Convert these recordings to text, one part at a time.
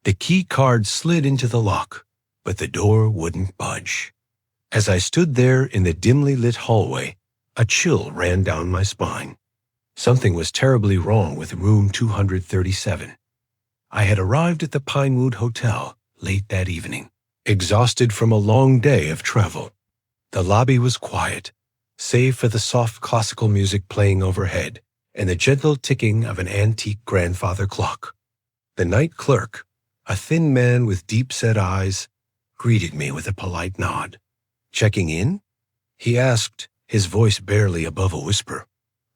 The key card slid into the lock, but the door wouldn't budge. As I stood there in the dimly lit hallway, a chill ran down my spine. Something was terribly wrong with room 237. I had arrived at the Pinewood Hotel late that evening, exhausted from a long day of travel. The lobby was quiet, save for the soft classical music playing overhead and the gentle ticking of an antique grandfather clock. The night clerk, a thin man with deep-set eyes, greeted me with a polite nod. "Checking in?" he asked, his voice barely above a whisper.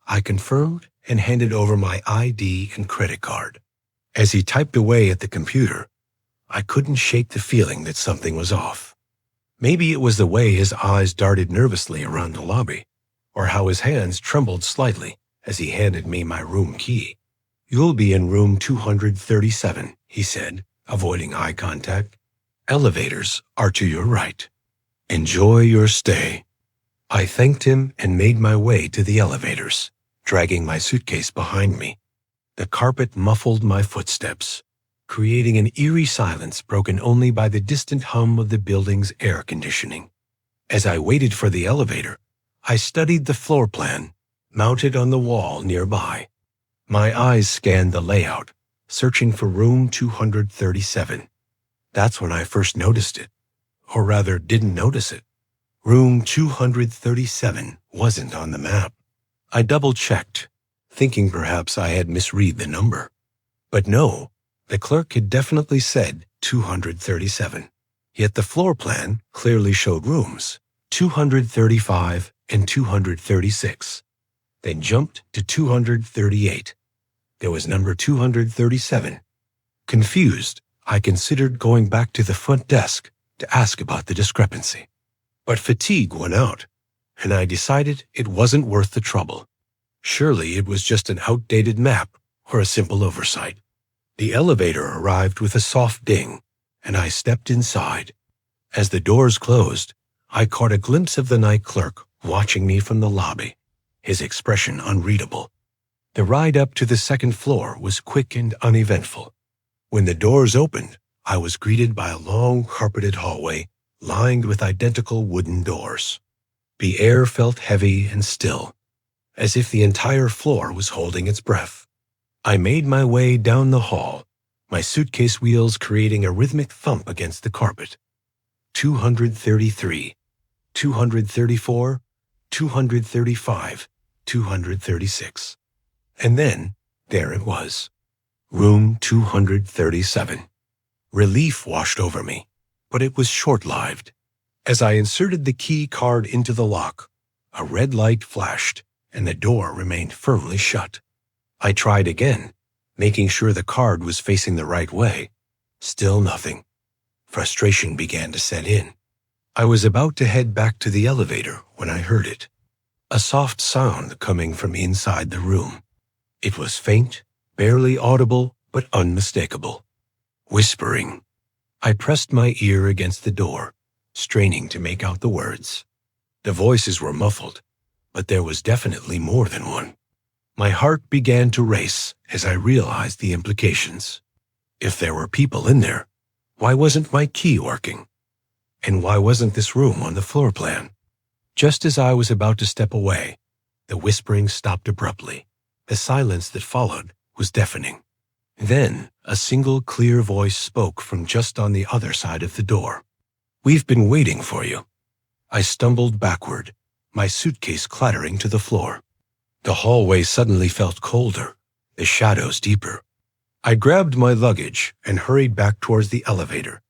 I confirmed and handed over my ID and credit card. As he typed away at the computer, I couldn't shake the feeling that something was off. Maybe it was the way his eyes darted nervously around the lobby, or how his hands trembled slightly as he handed me my room key. "You'll be in room 237, he said, avoiding eye contact. "Elevators are to your right. Enjoy your stay." I thanked him and made my way to the elevators, dragging my suitcase behind me. The carpet muffled my footsteps, creating an eerie silence broken only by the distant hum of the building's air conditioning. As I waited for the elevator, I studied the floor plan, mounted on the wall nearby. My eyes scanned the layout, searching for room 237. That's when I first noticed it, or rather didn't notice it. Room 237 wasn't on the map. I double-checked, thinking perhaps I had misread the number. But no, the clerk had definitely said 237. Yet the floor plan clearly showed rooms 235 and 236. Then jumped to 238. There was number 237. Confused, I considered going back to the front desk to ask about the discrepancy. But fatigue won out, and I decided it wasn't worth the trouble. Surely it was just an outdated map or a simple oversight. The elevator arrived with a soft ding, and I stepped inside. As the doors closed, I caught a glimpse of the night clerk watching me from the lobby, his expression unreadable. The ride up to the second floor was quick and uneventful. When the doors opened, I was greeted by a long carpeted hallway lined with identical wooden doors. The air felt heavy and still, as if the entire floor was holding its breath. I made my way down the hall, my suitcase wheels creating a rhythmic thump against the carpet. 233, 234, 235, 236. And then, there it was. Room 237. Relief washed over me, but it was short-lived. As I inserted the key card into the lock, a red light flashed, and the door remained firmly shut. I tried again, making sure the card was facing the right way. Still nothing. Frustration began to set in. I was about to head back to the elevator when I heard it. A soft sound coming from inside the room. It was faint, barely audible, but unmistakable. Whispering. I pressed my ear against the door, straining to make out the words. The voices were muffled, but there was definitely more than one. My heart began to race as I realized the implications. If there were people in there, why wasn't my key working? And why wasn't this room on the floor plan? Just as I was about to step away, the whispering stopped abruptly. The silence that followed was deafening. Then, a single clear voice spoke from just on the other side of the door. "We've been waiting for you." I stumbled backward, my suitcase clattering to the floor. The hallway suddenly felt colder, the shadows deeper. I grabbed my luggage and hurried back towards the elevator,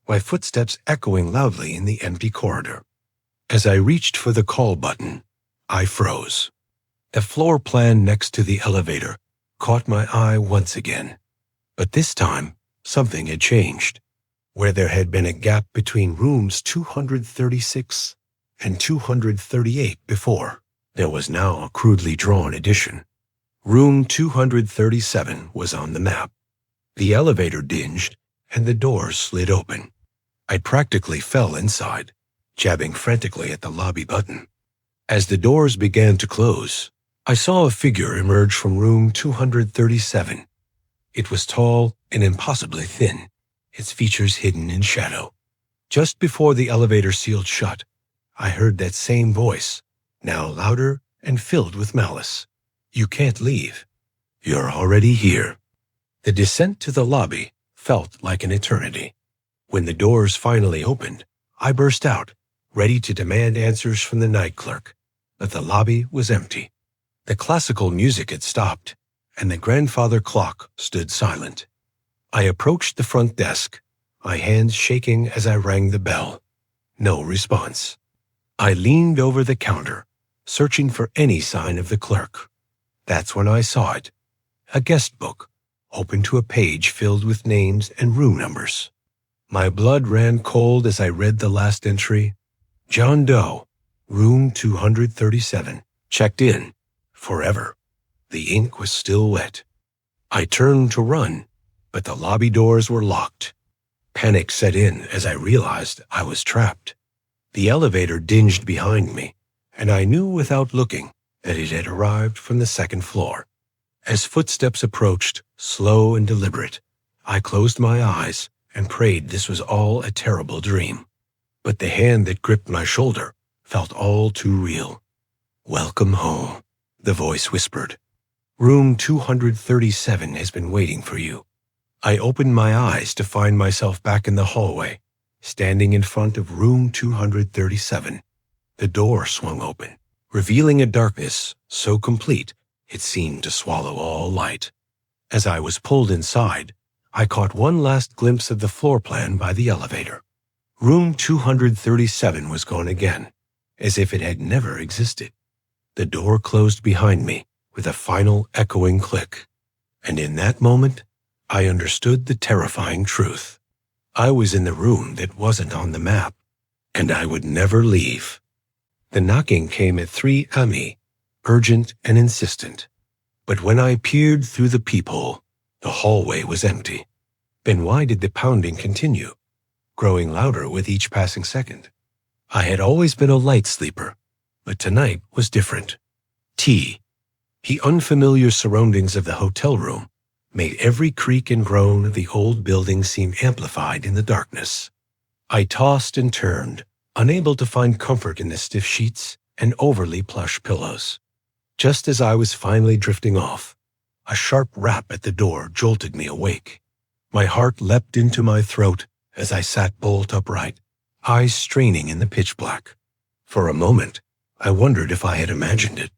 my footsteps echoing loudly in the empty corridor. As I reached for the call button, I froze. The floor plan next to the elevator caught my eye once again. But this time, something had changed. Where there had been a gap between rooms 236 and 238 before, there was now a crudely drawn addition. Room 237 was on the map. The elevator dinged, and the doors slid open. I practically fell inside, jabbing frantically at the lobby button. As the doors began to close, I saw a figure emerge from room 237. It was tall and impossibly thin, its features hidden in shadow. Just before the elevator sealed shut, I heard that same voice, now louder and filled with malice. "You can't leave. You're already here." The descent to the lobby felt like an eternity. When the doors finally opened, I burst out, ready to demand answers from the night clerk. But the lobby was empty. The classical music had stopped, and the grandfather clock stood silent. I approached the front desk, my hands shaking as I rang the bell. No response. I leaned over the counter, searching for any sign of the clerk. That's when I saw it. A guest book, open to a page filled with names and room numbers. My blood ran cold as I read the last entry. John Doe, room 237, checked in. Forever. The ink was still wet. I turned to run, but the lobby doors were locked. Panic set in as I realized I was trapped. The elevator dinged behind me, and I knew without looking that it had arrived from the second floor. As footsteps approached, slow and deliberate, I closed my eyes and prayed this was all a terrible dream. But the hand that gripped my shoulder felt all too real. "Welcome home," the voice whispered. "Room 237 has been waiting for you." I opened my eyes to find myself back in the hallway, standing in front of room 237. The door swung open, revealing a darkness so complete it seemed to swallow all light. As I was pulled inside, I caught one last glimpse of the floor plan by the elevator. Room 237 was gone again, as if it had never existed. The door closed behind me with a final echoing click, and in that moment, I understood the terrifying truth. I was in the room that wasn't on the map, and I would never leave. The knocking came at 3 a.m., urgent and insistent. But when I peered through the peephole, the hallway was empty. Then why did the pounding continue, growing louder with each passing second? I had always been a light sleeper, but tonight was different. The unfamiliar surroundings of the hotel room made every creak and groan of the old building seem amplified in the darkness. I tossed and turned, unable to find comfort in the stiff sheets and overly plush pillows. Just as I was finally drifting off, a sharp rap at the door jolted me awake. My heart leapt into my throat as I sat bolt upright, eyes straining in the pitch black. For a moment, I wondered if I had imagined it.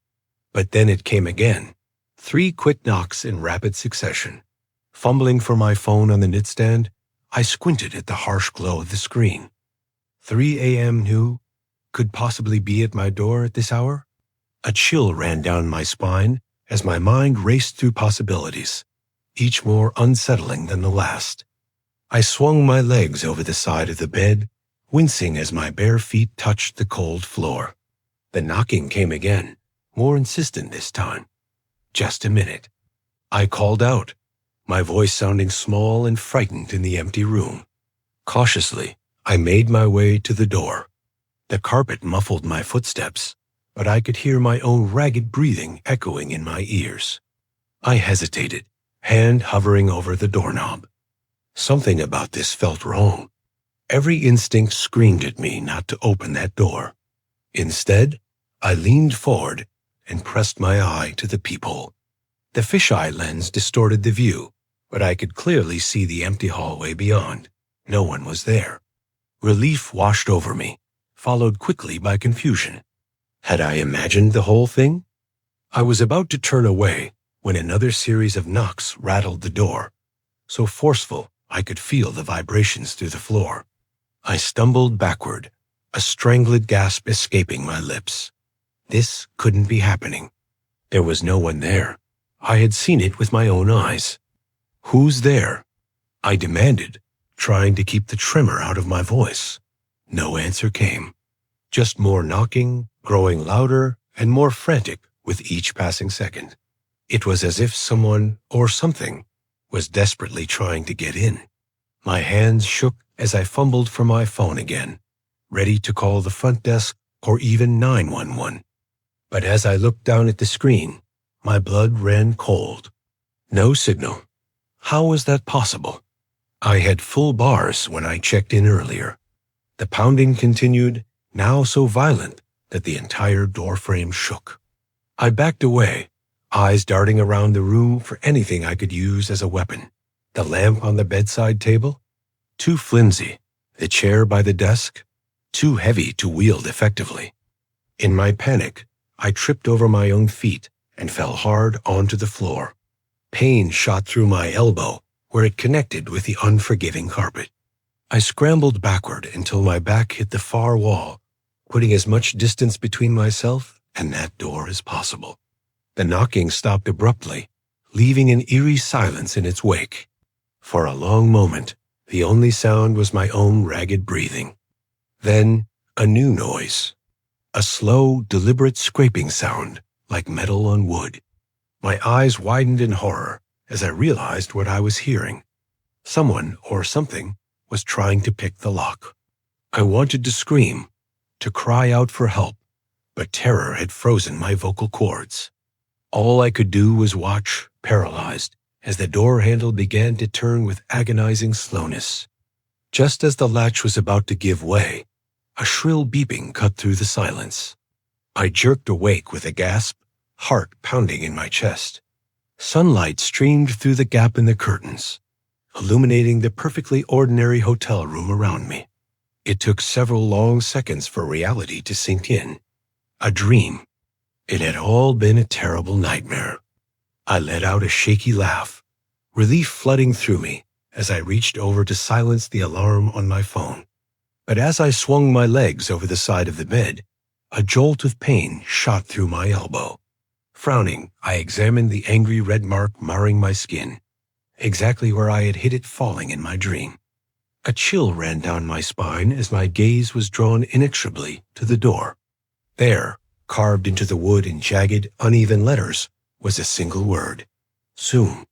But then it came again. 3 quick knocks in rapid succession. Fumbling for my phone on the nightstand, I squinted at the harsh glow of the screen. 3 a.m. Who could possibly be at my door at this hour? A chill ran down my spine as my mind raced through possibilities, each more unsettling than the last. I swung my legs over the side of the bed, wincing as my bare feet touched the cold floor. The knocking came again, more insistent this time. "Just a minute." I called out, my voice sounding small and frightened in the empty room. Cautiously, I made my way to the door. The carpet muffled my footsteps, but I could hear my own ragged breathing echoing in my ears. I hesitated, hand hovering over the doorknob. Something about this felt wrong. Every instinct screamed at me not to open that door. Instead, I leaned forward and pressed my eye to the peephole. The fisheye lens distorted the view, but I could clearly see the empty hallway beyond. No one was there. Relief washed over me, followed quickly by confusion. Had I imagined the whole thing? I was about to turn away when another series of knocks rattled the door, so forceful I could feel the vibrations through the floor. I stumbled backward, a strangled gasp escaping my lips. This couldn't be happening. There was no one there. I had seen it with my own eyes. "Who's there?" I demanded, trying to keep the tremor out of my voice. No answer came. Just more knocking, growing louder and more frantic with each passing second. It was as if someone or something was desperately trying to get in. My hands shook as I fumbled for my phone again, ready to call the front desk or even 911. But as I looked down at the screen, my blood ran cold. No signal. How was that possible? I had full bars when I checked in earlier. The pounding continued, now so violent that the entire doorframe shook. I backed away, eyes darting around the room for anything I could use as a weapon. The lamp on the bedside table? Too flimsy. The chair by the desk? Too heavy to wield effectively. In my panic, I tripped over my own feet and fell hard onto the floor. Pain shot through my elbow where it connected with the unforgiving carpet. I scrambled backward until my back hit the far wall, putting as much distance between myself and that door as possible. The knocking stopped abruptly, leaving an eerie silence in its wake. For a long moment, the only sound was my own ragged breathing. Then, a new noise. A slow, deliberate scraping sound, like metal on wood. My eyes widened in horror as I realized what I was hearing. Someone or something was trying to pick the lock. I wanted to scream, to cry out for help, but terror had frozen my vocal cords. All I could do was watch, paralyzed, as the door handle began to turn with agonizing slowness. Just as the latch was about to give way, a shrill beeping cut through the silence. I jerked awake with a gasp, heart pounding in my chest. Sunlight streamed through the gap in the curtains, illuminating the perfectly ordinary hotel room around me. It took several long seconds for reality to sink in. A dream. It had all been a terrible nightmare. I let out a shaky laugh, relief flooding through me as I reached over to silence the alarm on my phone. But as I swung my legs over the side of the bed, a jolt of pain shot through my elbow. Frowning, I examined the angry red mark marring my skin, exactly where I had hit it falling in my dream. A chill ran down my spine as my gaze was drawn inexorably to the door. There, carved into the wood in jagged, uneven letters, was a single word. Soon.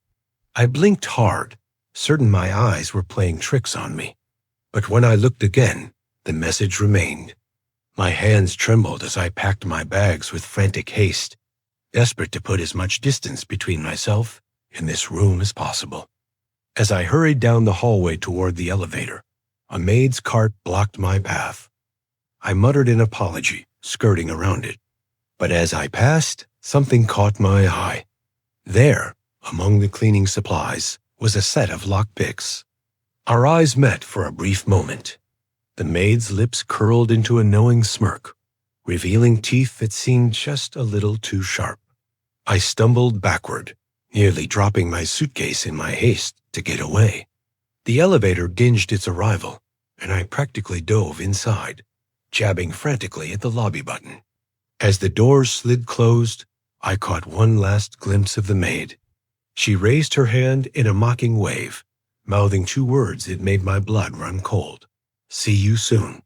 I blinked hard, certain my eyes were playing tricks on me. But when I looked again, the message remained. My hands trembled as I packed my bags with frantic haste, desperate to put as much distance between myself and this room as possible. As I hurried down the hallway toward the elevator, a maid's cart blocked my path. I muttered an apology, skirting around it. But as I passed, something caught my eye. There, among the cleaning supplies, was a set of lockpicks. Our eyes met for a brief moment. The maid's lips curled into a knowing smirk, revealing teeth that seemed just a little too sharp. I stumbled backward, nearly dropping my suitcase in my haste to get away. The elevator dinged its arrival, and I practically dove inside, jabbing frantically at the lobby button. As the doors slid closed, I caught one last glimpse of the maid. She raised her hand in a mocking wave, mouthing two words that made my blood run cold. See you soon.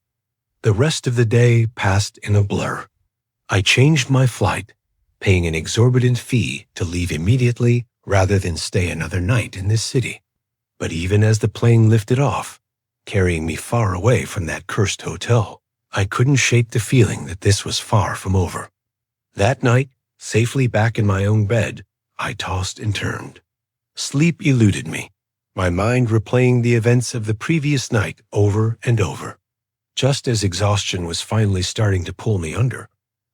The rest of the day passed in a blur. I changed my flight, paying an exorbitant fee to leave immediately rather than stay another night in this city. But even as the plane lifted off, carrying me far away from that cursed hotel, I couldn't shake the feeling that this was far from over. That night, safely back in my own bed, I tossed and turned. Sleep eluded me, my mind replaying the events of the previous night over and over. Just as exhaustion was finally starting to pull me under,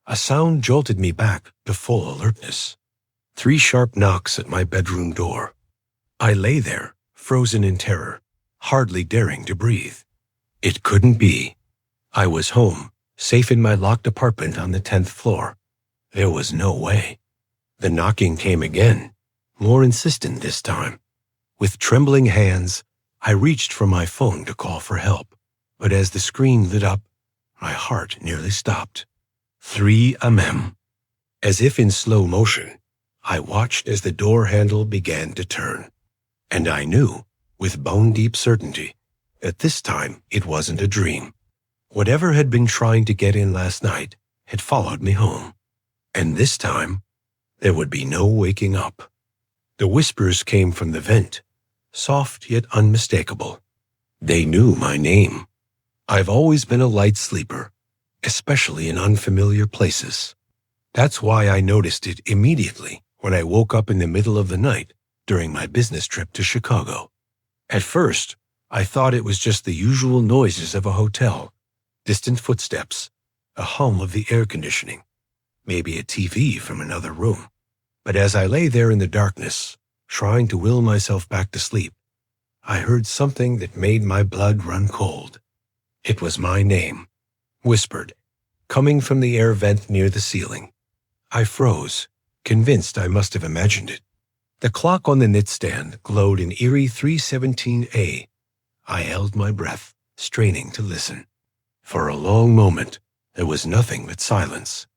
a sound jolted me back to full alertness. 3 sharp knocks at my bedroom door. I lay there, frozen in terror, hardly daring to breathe. It couldn't be. I was home, safe in my locked apartment on the 10th floor. There was no way. The knocking came again, more insistent this time. With trembling hands, I reached for my phone to call for help, but as the screen lit up, my heart nearly stopped. 3 mm. As if in slow motion, I watched as the door handle began to turn. And I knew, with bone-deep certainty, that this time it wasn't a dream. Whatever had been trying to get in last night had followed me home. And this time, there would be no waking up. The whispers came from the vent, soft yet unmistakable. They knew my name. I've always been a light sleeper, especially in unfamiliar places. That's why I noticed it immediately when I woke up in the middle of the night during my business trip to Chicago. At first, I thought it was just the usual noises of a hotel, distant footsteps, a hum of the air conditioning, maybe a TV from another room. But as I lay there in the darkness, trying to will myself back to sleep, I heard something that made my blood run cold. It was my name, whispered, coming from the air vent near the ceiling. I froze, convinced I must have imagined it. The clock on the nightstand glowed an eerie 3:17 I held my breath, straining to listen. For a long moment, there was nothing but silence.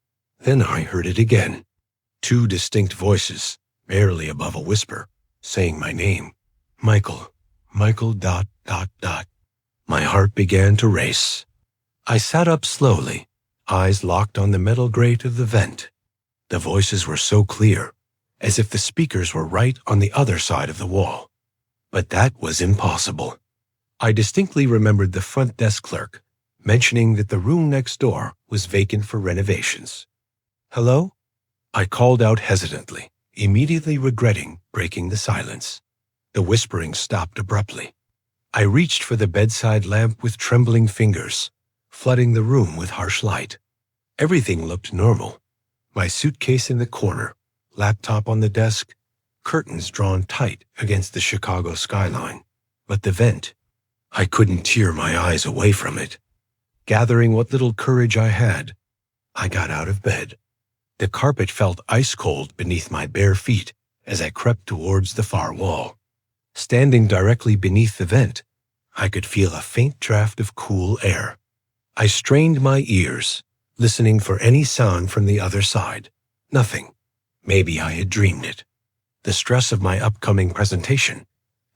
Then I heard it again. 2 distinct voices, barely above a whisper, saying my name. Michael. Michael ... My heart began to race. I sat up slowly, eyes locked on the metal grate of the vent. The voices were so clear, as if the speakers were right on the other side of the wall. But that was impossible. I distinctly remembered the front desk clerk mentioning that the room next door was vacant for renovations. Hello? I called out hesitantly, immediately regretting breaking the silence. The whispering stopped abruptly. I reached for the bedside lamp with trembling fingers, flooding the room with harsh light. Everything looked normal. My suitcase in the corner, laptop on the desk, curtains drawn tight against the Chicago skyline. But the vent, I couldn't tear my eyes away from it. Gathering what little courage I had, I got out of bed. The carpet felt ice cold beneath my bare feet as I crept towards the far wall. Standing directly beneath the vent, I could feel a faint draft of cool air. I strained my ears, listening for any sound from the other side. Nothing. Maybe I had dreamed it. The stress of my upcoming presentation,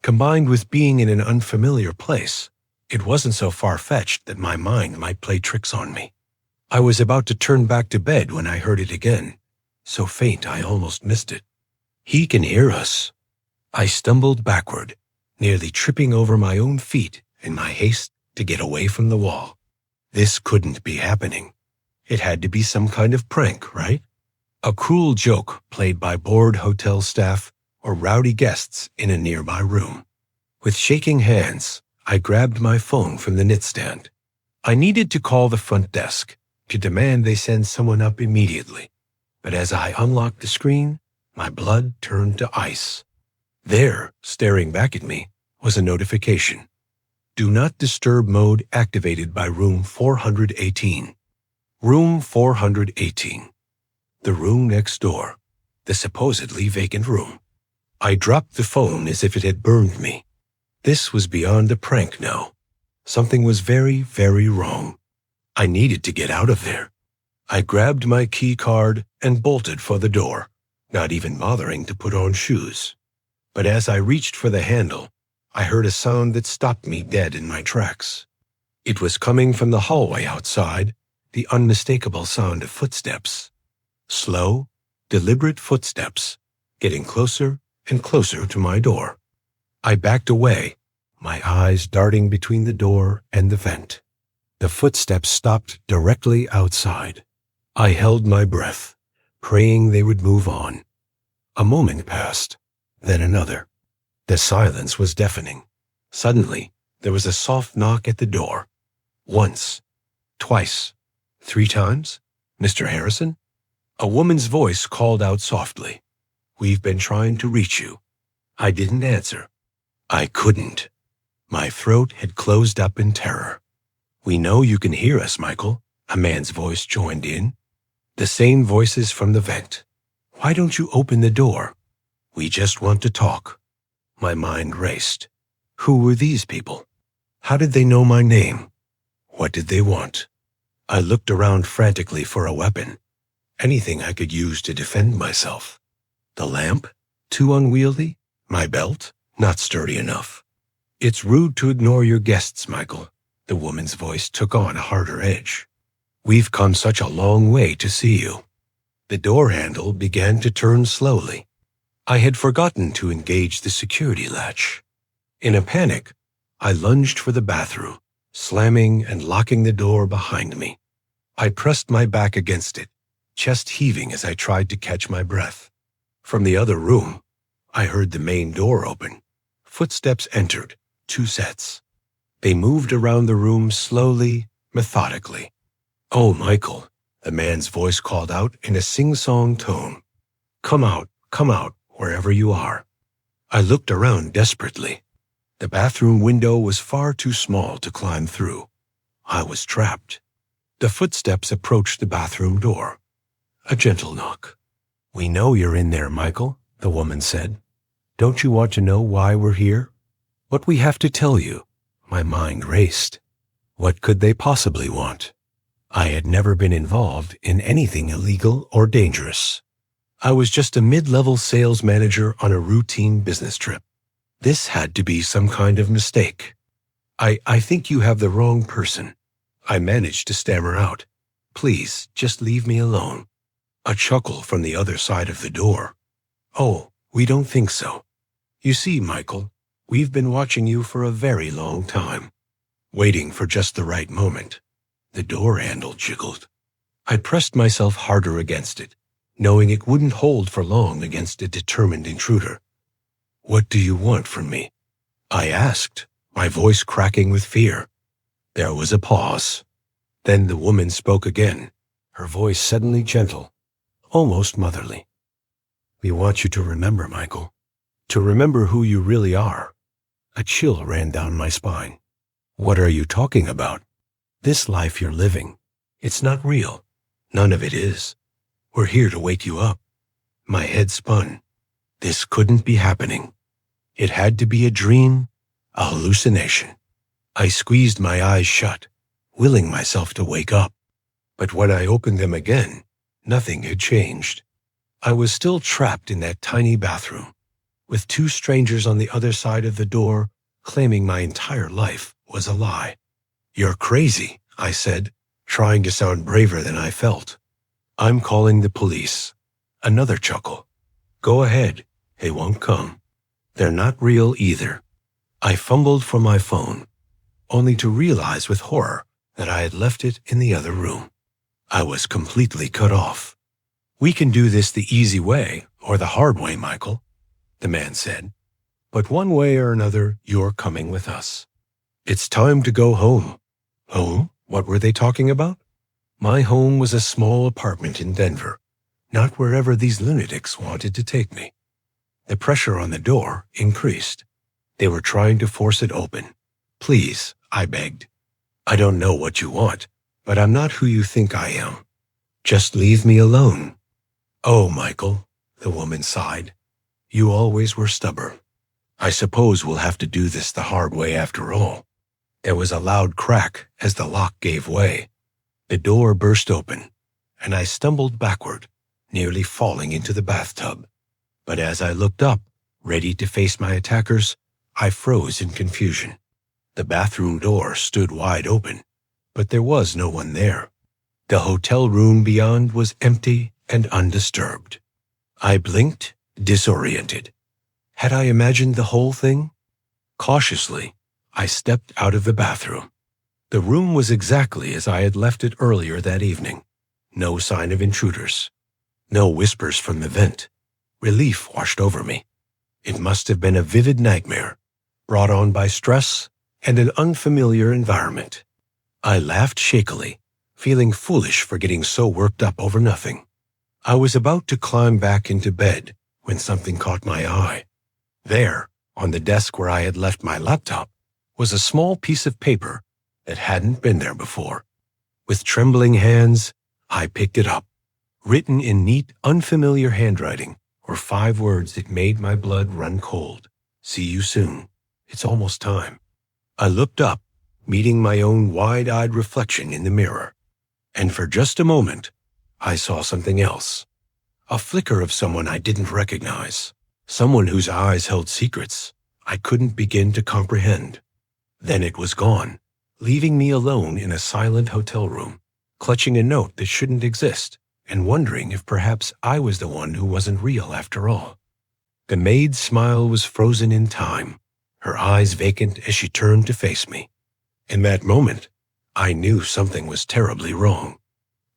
combined with being in an unfamiliar place, it wasn't so far-fetched that my mind might play tricks on me. I was about to turn back to bed when I heard it again, so faint I almost missed it. He can hear us. I stumbled backward, nearly tripping over my own feet in my haste to get away from the wall. This couldn't be happening. It had to be some kind of prank, right? A cruel joke played by bored hotel staff or rowdy guests in a nearby room. With shaking hands, I grabbed my phone from the nightstand. I needed to call the front desk to demand they send someone up immediately. But as I unlocked the screen, my blood turned to ice. There, staring back at me, was a notification. Do not disturb mode activated by room 418. Room 418. The room next door. The supposedly vacant room. I dropped the phone as if it had burned me. This was beyond a prank now. Something was very, very wrong. I needed to get out of there. I grabbed my key card and bolted for the door, not even bothering to put on shoes. But as I reached for the handle, I heard a sound that stopped me dead in my tracks. It was coming from the hallway outside, the unmistakable sound of footsteps. Slow, deliberate footsteps, getting closer and closer to my door. I backed away, my eyes darting between the door and the vent. The footsteps stopped directly outside. I held my breath, praying they would move on. A moment passed, then another. The silence was deafening. Suddenly, there was a soft knock at the door. Once, twice, 3 times. Mr. Harrison? A woman's voice called out softly. We've been trying to reach you. I didn't answer. I couldn't. My throat had closed up in terror. We know you can hear us, Michael, a man's voice joined in. The same voices from the vent. Why don't you open the door? We just want to talk. My mind raced. Who were these people? How did they know my name? What did they want? I looked around frantically for a weapon. Anything I could use to defend myself. The lamp? Too unwieldy? My belt? Not sturdy enough. It's rude to ignore your guests, Michael. The woman's voice took on a harder edge. We've come such a long way to see you. The door handle began to turn slowly. I had forgotten to engage the security latch. In a panic, I lunged for the bathroom, slamming and locking the door behind me. I pressed my back against it, chest heaving as I tried to catch my breath. From the other room, I heard the main door open. Footsteps entered, 2 sets. They moved around the room slowly, methodically. "Oh, Michael," the man's voice called out in a sing-song tone. Come out, wherever you are." I looked around desperately. The bathroom window was far too small to climb through. I was trapped. The footsteps approached the bathroom door. A gentle knock. "We know you're in there, Michael," the woman said. "Don't you want to know why we're here? What we have to tell you?" My mind raced. What could they possibly want? I had never been involved in anything illegal or dangerous. I was just a mid-level sales manager on a routine business trip. This had to be some kind of mistake. I think you have the wrong person." I managed to stammer out. "Please, just leave me alone." A chuckle from the other side of the door. "Oh, we don't think so. You see, Michael, we've been watching you for a very long time, waiting for just the right moment." The door handle jiggled. I pressed myself harder against it, knowing it wouldn't hold for long against a determined intruder. "What do you want from me?" I asked, my voice cracking with fear. There was a pause. Then the woman spoke again, her voice suddenly gentle, almost motherly. "We want you to remember, Michael, to remember who you really are." A chill ran down my spine. "What are you talking about? This life you're living, it's not real. None of it is. We're here to wake you up." My head spun. This couldn't be happening. It had to be a dream, a hallucination. I squeezed my eyes shut, willing myself to wake up. But when I opened them again, nothing had changed. I was still trapped in that tiny bathroom, with two strangers on the other side of the door claiming my entire life was a lie. "You're crazy," I said, trying to sound braver than I felt. "I'm calling the police." Another chuckle. "Go ahead, they won't come. They're not real either." I fumbled for my phone, only to realize with horror that I had left it in the other room. I was completely cut off. "We can do this the easy way or the hard way, Michael," the man said. "But one way or another, you're coming with us. It's time to go home." Home? What were they talking about? My home was a small apartment in Denver, not wherever these lunatics wanted to take me. The pressure on the door increased. They were trying to force it open. "Please," I begged. "I don't know what you want, but I'm not who you think I am. Just leave me alone." "Oh, Michael," the woman sighed. "You always were stubborn. I suppose we'll have to do this the hard way after all." There was a loud crack as the lock gave way. The door burst open, and I stumbled backward, nearly falling into the bathtub. But as I looked up, ready to face my attackers, I froze in confusion. The bathroom door stood wide open, but there was no one there. The hotel room beyond was empty and undisturbed. I blinked, disoriented. Had I imagined the whole thing? Cautiously, I stepped out of the bathroom. The room was exactly as I had left it earlier that evening. No sign of intruders. No whispers from the vent. Relief washed over me. It must have been a vivid nightmare, brought on by stress and an unfamiliar environment. I laughed shakily, feeling foolish for getting so worked up over nothing. I was about to climb back into bed when something caught my eye. There, on the desk where I had left my laptop, was a small piece of paper that hadn't been there before. With trembling hands, I picked it up. Written in neat, unfamiliar handwriting were 5 words that made my blood run cold. "See you soon. It's almost time." I looked up, meeting my own wide-eyed reflection in the mirror. And for just a moment, I saw something else. A flicker of someone I didn't recognize. Someone whose eyes held secrets I couldn't begin to comprehend. Then it was gone, leaving me alone in a silent hotel room, clutching a note that shouldn't exist, and wondering if perhaps I was the one who wasn't real after all. The maid's smile was frozen in time, her eyes vacant as she turned to face me. In that moment, I knew something was terribly wrong.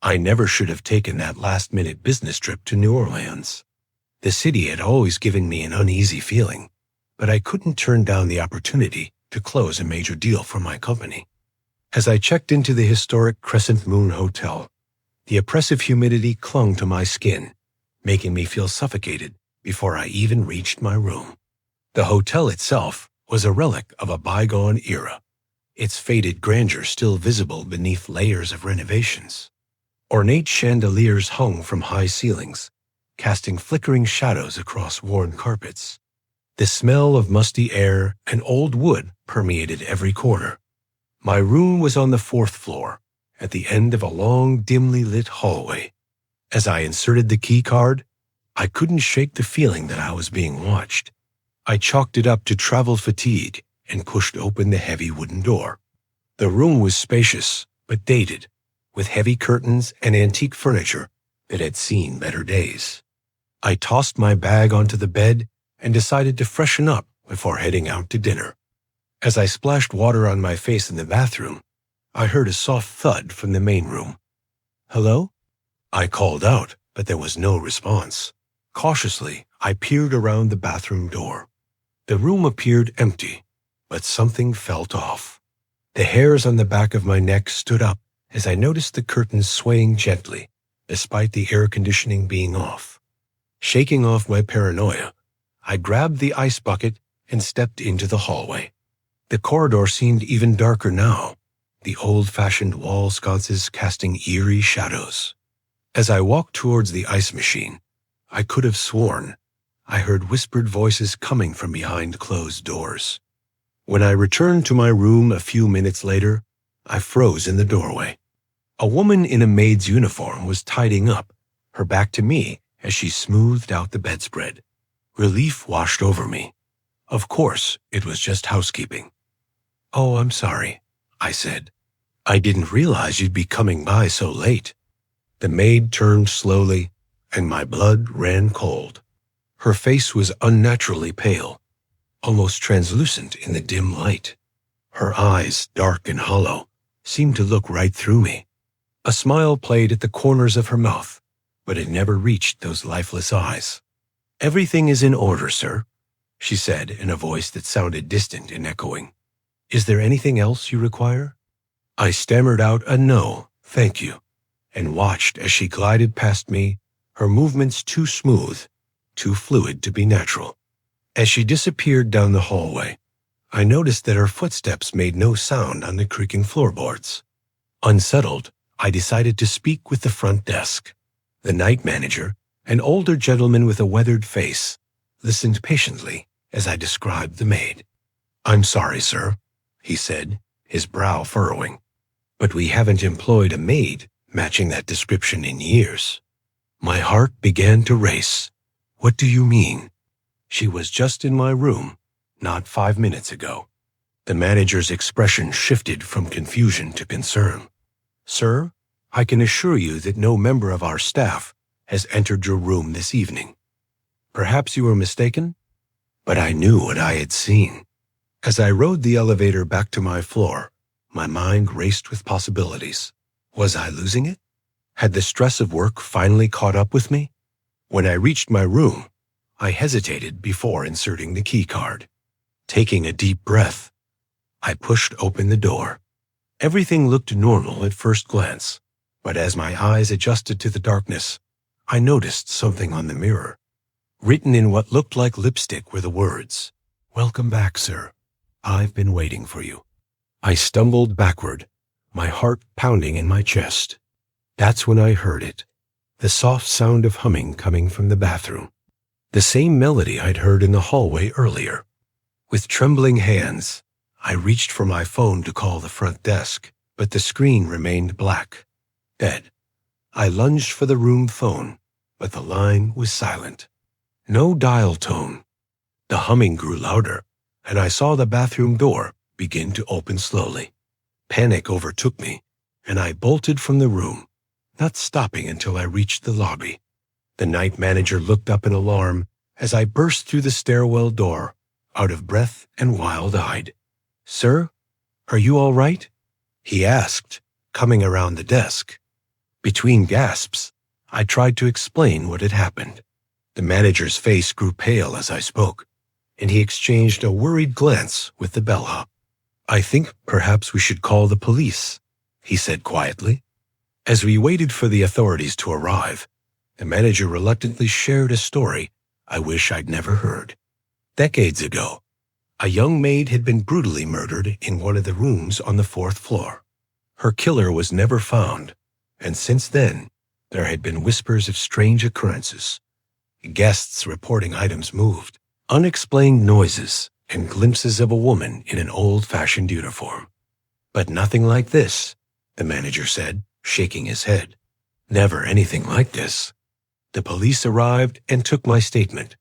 I never should have taken that last-minute business trip to New Orleans. The city had always given me an uneasy feeling, but I couldn't turn down the opportunity to close a major deal for my company. As I checked into the historic Crescent Moon Hotel, the oppressive humidity clung to my skin, making me feel suffocated before I even reached my room. The hotel itself was a relic of a bygone era, its faded grandeur still visible beneath layers of renovations. Ornate chandeliers hung from high ceilings, casting flickering shadows across worn carpets. The smell of musty air and old wood permeated every corner. My room was on the 4th floor, at the end of a long, dimly lit hallway. As I inserted the key card, I couldn't shake the feeling that I was being watched. I chalked it up to travel fatigue and pushed open the heavy wooden door. The room was spacious, but dated, with heavy curtains and antique furniture that had seen better days. I tossed my bag onto the bed and decided to freshen up before heading out to dinner. As I splashed water on my face in the bathroom, I heard a soft thud from the main room. "Hello?" I called out, but there was no response. Cautiously, I peered around the bathroom door. The room appeared empty, but something felt off. The hairs on the back of my neck stood up as I noticed the curtains swaying gently, despite the air conditioning being off. Shaking off my paranoia, I grabbed the ice bucket and stepped into the hallway. The corridor seemed even darker now, the old-fashioned wall sconces casting eerie shadows. As I walked towards the ice machine, I could have sworn I heard whispered voices coming from behind closed doors. When I returned to my room a few minutes later, I froze in the doorway. A woman in a maid's uniform was tidying up, her back to me as she smoothed out the bedspread. Relief washed over me. Of course, it was just housekeeping. "Oh, I'm sorry," I said. "I didn't realize you'd be coming by so late." The maid turned slowly, and my blood ran cold. Her face was unnaturally pale, almost translucent in the dim light. Her eyes, dark and hollow, seemed to look right through me. A smile played at the corners of her mouth, but it never reached those lifeless eyes. "Everything is in order, sir," she said in a voice that sounded distant and echoing. "Is there anything else you require?" I stammered out a no, thank you, and watched as she glided past me, her movements too smooth, too fluid to be natural. As she disappeared down the hallway, I noticed that her footsteps made no sound on the creaking floorboards. Unsettled, I decided to speak with the front desk. The night manager, an older gentleman with a weathered face, listened patiently as I described the maid. "I'm sorry, sir," he said, his brow furrowing, "but we haven't employed a maid matching that description in years." My heart began to race. "What do you mean?" "She was just in my room, not 5 minutes ago." The manager's expression shifted from confusion to concern. "Sir, I can assure you that no member of our staff has entered your room this evening. Perhaps you were mistaken?" But I knew what I had seen. As I rode the elevator back to my floor, my mind raced with possibilities. Was I losing it? Had the stress of work finally caught up with me? When I reached my room, I hesitated before inserting the key card. Taking a deep breath, I pushed open the door. Everything looked normal at first glance, but as my eyes adjusted to the darkness, I noticed something on the mirror. Written in what looked like lipstick were the words, "Welcome back, sir. I've been waiting for you." I stumbled backward, my heart pounding in my chest. That's when I heard it, the soft sound of humming coming from the bathroom. The same melody I'd heard in the hallway earlier. With trembling hands, I reached for my phone to call the front desk, but the screen remained black. Dead. I lunged for the room phone, but the line was silent. No dial tone. The humming grew louder, and I saw the bathroom door begin to open slowly. Panic overtook me, and I bolted from the room, not stopping until I reached the lobby. The night manager looked up in alarm as I burst through the stairwell door, out of breath and wild-eyed. "Sir, are you all right?" he asked, coming around the desk. Between gasps, I tried to explain what had happened. The manager's face grew pale as I spoke, and he exchanged a worried glance with the bellhop. "I think perhaps we should call the police," he said quietly. As we waited for the authorities to arrive, the manager reluctantly shared a story I wish I'd never heard. Decades ago, a young maid had been brutally murdered in one of the rooms on the fourth floor. Her killer was never found, and since then, there had been whispers of strange occurrences. Guests reporting items moved, unexplained noises, and glimpses of a woman in an old-fashioned uniform. But nothing like this, the manager said, shaking his head. Never anything like this. The police arrived and took my statement,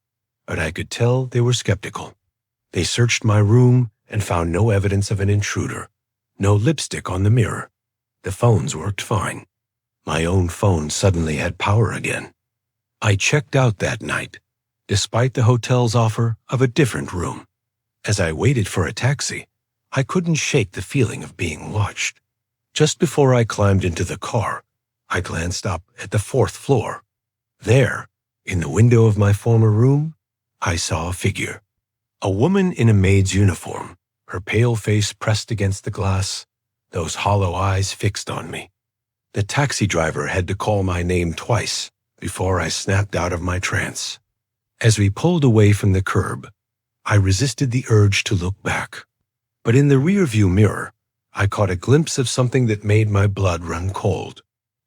but I could tell they were skeptical. They searched my room and found no evidence of an intruder, no lipstick on the mirror. The phones worked fine. My own phone suddenly had power again. I checked out that night, despite the hotel's offer of a different room. As I waited for a taxi, I couldn't shake the feeling of being watched. Just before I climbed into the car, I glanced up at the fourth floor. There, in the window of my former room, I saw a figure. A woman in a maid's uniform, her pale face pressed against the glass, those hollow eyes fixed on me. The taxi driver had to call my name twice before I snapped out of my trance. As we pulled away from the curb, I resisted the urge to look back. But in the rearview mirror, I caught a glimpse of something that made my blood run cold.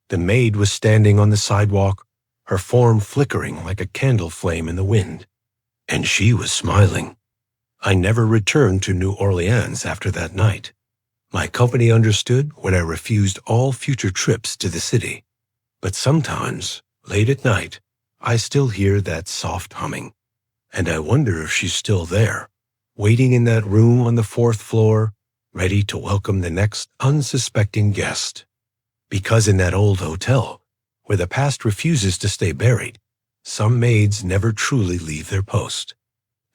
The maid was standing on the sidewalk, her form flickering like a candle flame in the wind. And she was smiling. I never returned to New Orleans after that night. My company understood when I refused all future trips to the city. But sometimes, late at night, I still hear that soft humming. And I wonder if she's still there, waiting in that room on the fourth floor, ready to welcome the next unsuspecting guest. Because in that old hotel, where the past refuses to stay buried, some maids never truly leave their post.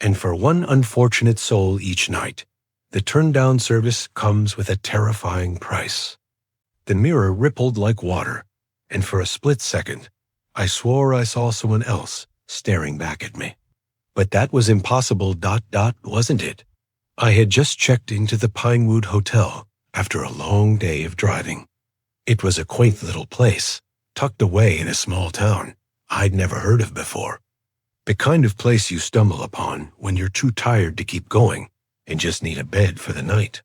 And for one unfortunate soul each night, the turn-down service comes with a terrifying price. The mirror rippled like water, and for a split second, I swore I saw someone else staring back at me. But that was impossible, wasn't it? I had just checked into the Pinewood Hotel after a long day of driving. It was a quaint little place, tucked away in a small town I'd never heard of before. The kind of place you stumble upon when you're too tired to keep going and just need a bed for the night.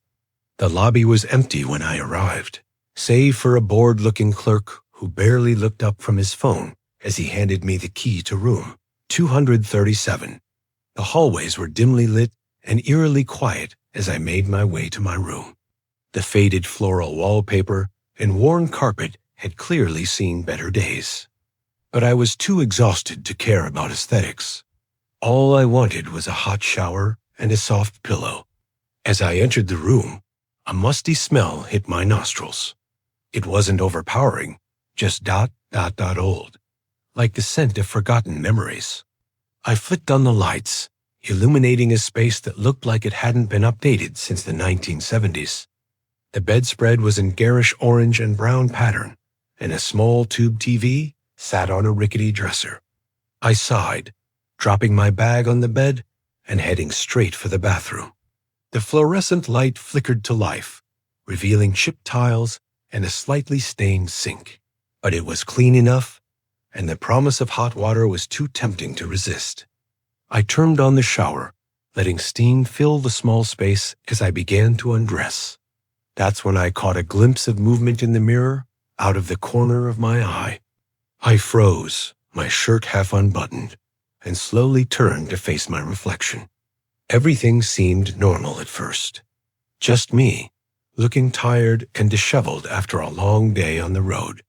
The lobby was empty when I arrived, save for a bored-looking clerk who barely looked up from his phone as he handed me the key to room 237. The hallways were dimly lit and eerily quiet as I made my way to my room. The faded floral wallpaper and worn carpet had clearly seen better days. But I was too exhausted to care about aesthetics. All I wanted was a hot shower and a soft pillow. As I entered the room, a musty smell hit my nostrils. It wasn't overpowering, just old, like the scent of forgotten memories. I flicked on the lights, illuminating a space that looked like it hadn't been updated since the 1970s. The bedspread was in garish orange and brown pattern, and a small tube TV sat on a rickety dresser. I sighed, dropping my bag on the bed and heading straight for the bathroom. The fluorescent light flickered to life, revealing chipped tiles and a slightly stained sink. But it was clean enough, and the promise of hot water was too tempting to resist. I turned on the shower, letting steam fill the small space as I began to undress. That's when I caught a glimpse of movement in the mirror out of the corner of my eye. I froze, my shirt half unbuttoned, and slowly turned to face my reflection. Everything seemed normal at first. Just me, looking tired and disheveled after a long day on the road.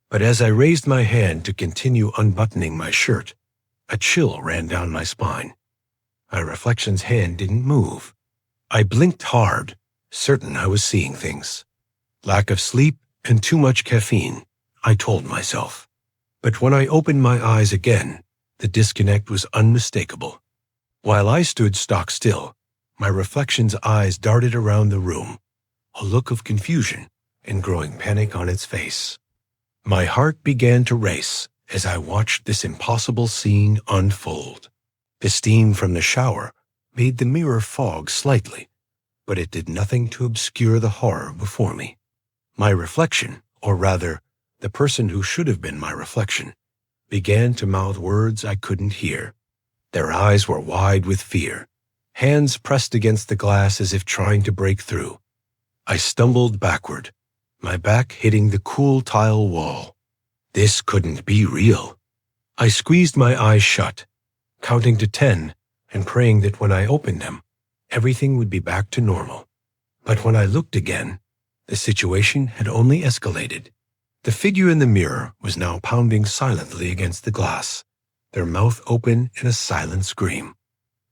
But as I raised my hand to continue unbuttoning my shirt, a chill ran down my spine. My reflection's hand didn't move. I blinked hard, certain I was seeing things. Lack of sleep and too much caffeine, I told myself. But when I opened my eyes again, the disconnect was unmistakable. While I stood stock still, my reflection's eyes darted around the room, a look of confusion and growing panic on its face. My heart began to race as I watched this impossible scene unfold. The steam from the shower made the mirror fog slightly, but it did nothing to obscure the horror before me. My reflection, or rather, the person who should have been my reflection, began to mouth words I couldn't hear. Their eyes were wide with fear, hands pressed against the glass as if trying to break through. I stumbled backward, my back hitting the cool tile wall. This couldn't be real. I squeezed my eyes shut, counting to 10 and praying that when I opened them, everything would be back to normal. But when I looked again, the situation had only escalated. The figure in the mirror was now pounding silently against the glass, their mouth open in a silent scream.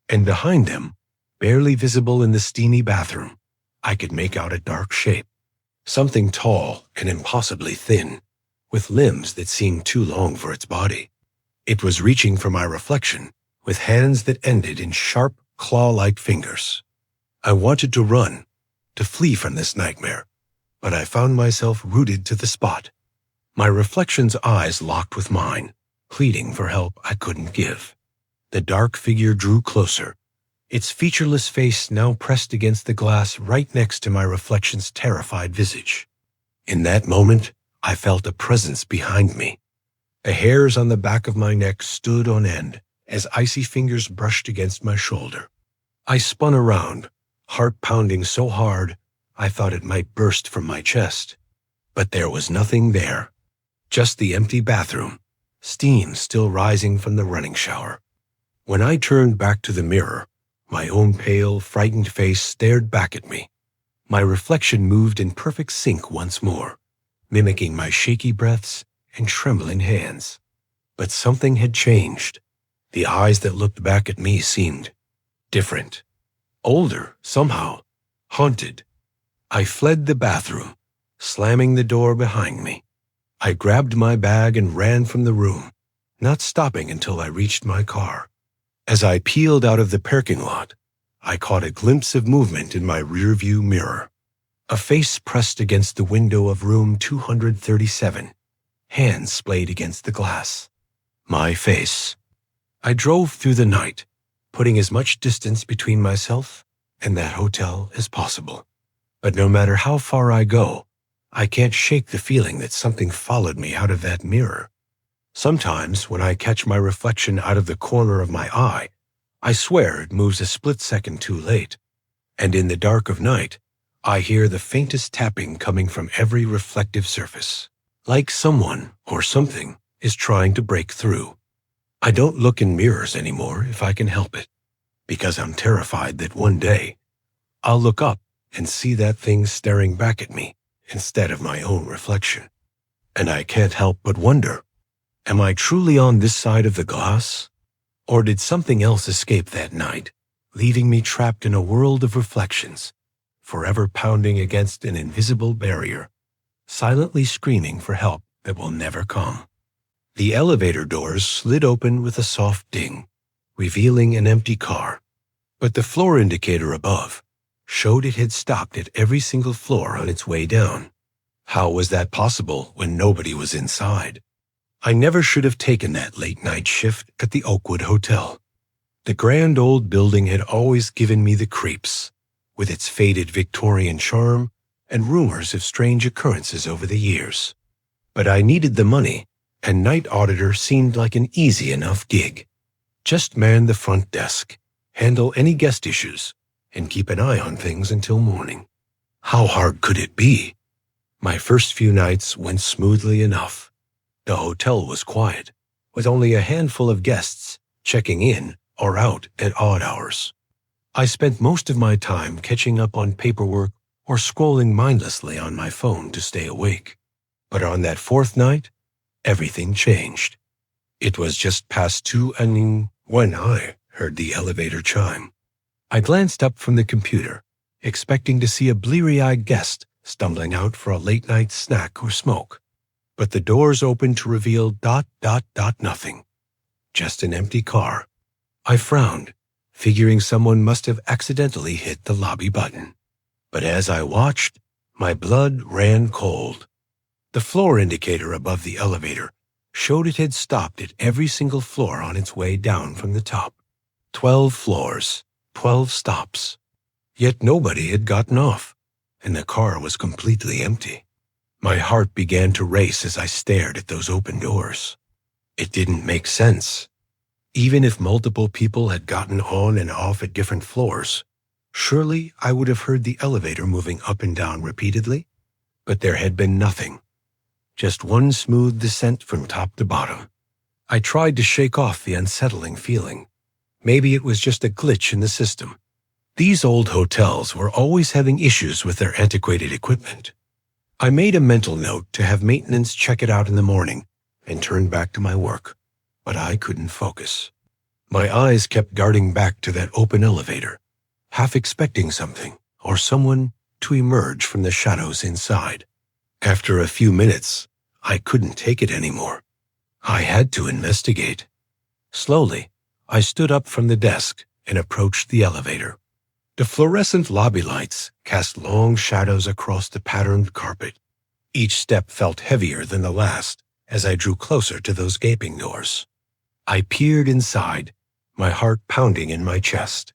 And behind them, barely visible in the steamy bathroom, I could make out a dark shape, something tall and impossibly thin, with limbs that seemed too long for its body. It was reaching for my reflection, with hands that ended in sharp, claw-like fingers. I wanted to run, to flee from this nightmare, but I found myself rooted to the spot. My reflection's eyes locked with mine, pleading for help I couldn't give. The dark figure drew closer, its featureless face now pressed against the glass right next to my reflection's terrified visage. In that moment, I felt a presence behind me. The hairs on the back of my neck stood on end as icy fingers brushed against my shoulder. I spun around, heart pounding so hard I thought it might burst from my chest. But there was nothing there, just the empty bathroom, steam still rising from the running shower. When I turned back to the mirror, my own pale, frightened face stared back at me. My reflection moved in perfect sync once more, mimicking my shaky breaths and trembling hands. But something had changed. The eyes that looked back at me seemed different, older somehow, haunted. I fled the bathroom, slamming the door behind me. I grabbed my bag and ran from the room, not stopping until I reached my car. As I peeled out of the parking lot, I caught a glimpse of movement in my rearview mirror. A face pressed against the window of room 237, hands splayed against the glass. My face. I drove through the night, putting as much distance between myself and that hotel as possible. But no matter how far I go, I can't shake the feeling that something followed me out of that mirror. Sometimes, when I catch my reflection out of the corner of my eye, I swear it moves a split second too late. And in the dark of night, I hear the faintest tapping coming from every reflective surface, like someone or something is trying to break through. I don't look in mirrors anymore if I can help it, because I'm terrified that one day I'll look up and see that thing staring back at me instead of my own reflection. And I can't help but wonder, am I truly on this side of the glass? Or did something else escape that night, leaving me trapped in a world of reflections, forever pounding against an invisible barrier, silently screaming for help that will never come? The elevator doors slid open with a soft ding, revealing an empty car. But the floor indicator above showed it had stopped at every single floor on its way down. How was that possible when nobody was inside? I never should have taken that late-night shift at the Oakwood Hotel. The grand old building had always given me the creeps, with its faded Victorian charm and rumors of strange occurrences over the years. But I needed the money, and night auditor seemed like an easy enough gig. Just man the front desk, handle any guest issues, and keep an eye on things until morning. How hard could it be? My first few nights went smoothly enough. The hotel was quiet, with only a handful of guests checking in or out at odd hours. I spent most of my time catching up on paperwork or scrolling mindlessly on my phone to stay awake. But on that fourth night, everything changed. It was just past 2 a.m. when I heard the elevator chime. I glanced up from the computer, expecting to see a bleary-eyed guest stumbling out for a late-night snack or smoke. But the doors opened to reveal nothing. Just an empty car. I frowned, figuring someone must have accidentally hit the lobby button. But as I watched, my blood ran cold. The floor indicator above the elevator showed it had stopped at every single floor on its way down from the top. 12 floors, 12 stops. Yet nobody had gotten off, and the car was completely empty. My heart began to race as I stared at those open doors. It didn't make sense. Even if multiple people had gotten on and off at different floors, surely I would have heard the elevator moving up and down repeatedly. But there had been nothing. Just one smooth descent from top to bottom. I tried to shake off the unsettling feeling. Maybe it was just a glitch in the system. These old hotels were always having issues with their antiquated equipment. I made a mental note to have maintenance check it out in the morning and turned back to my work, but I couldn't focus. My eyes kept darting back to that open elevator, half expecting something or someone to emerge from the shadows inside. After a few minutes, I couldn't take it anymore. I had to investigate. Slowly, I stood up from the desk and approached the elevator. The fluorescent lobby lights cast long shadows across the patterned carpet. Each step felt heavier than the last as I drew closer to those gaping doors. I peered inside, my heart pounding in my chest.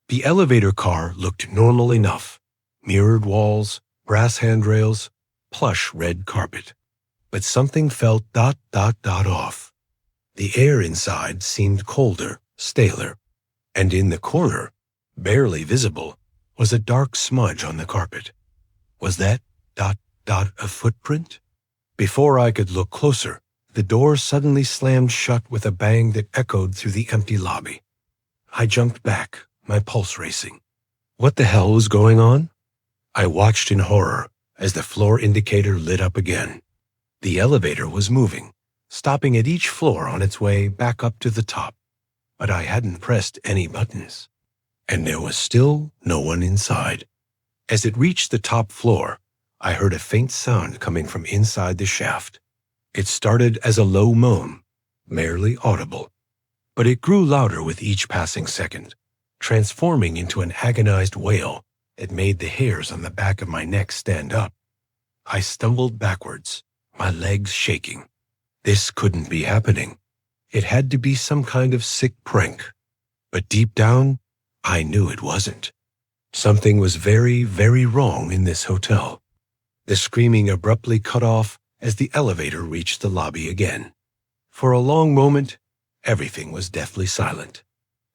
The elevator car looked normal enough. Mirrored walls, brass handrails, plush red carpet. But something felt off. The air inside seemed colder, staler, and in the corner, barely visible, was a dark smudge on the carpet. Was that a footprint? Before I could look closer, the door suddenly slammed shut with a bang that echoed through the empty lobby. I jumped back, my pulse racing. What the hell was going on? I watched in horror as the floor indicator lit up again. The elevator was moving, stopping at each floor on its way back up to the top, but I hadn't pressed any buttons. And there was still no one inside. As it reached the top floor, I heard a faint sound coming from inside the shaft. It started as a low moan, barely audible, but it grew louder with each passing second, transforming into an agonized wail that made the hairs on the back of my neck stand up. I stumbled backwards, my legs shaking. This couldn't be happening. It had to be some kind of sick prank. But deep down, I knew it wasn't. Something was very, very wrong in this hotel. The screaming abruptly cut off as the elevator reached the lobby again. For a long moment, everything was deathly silent.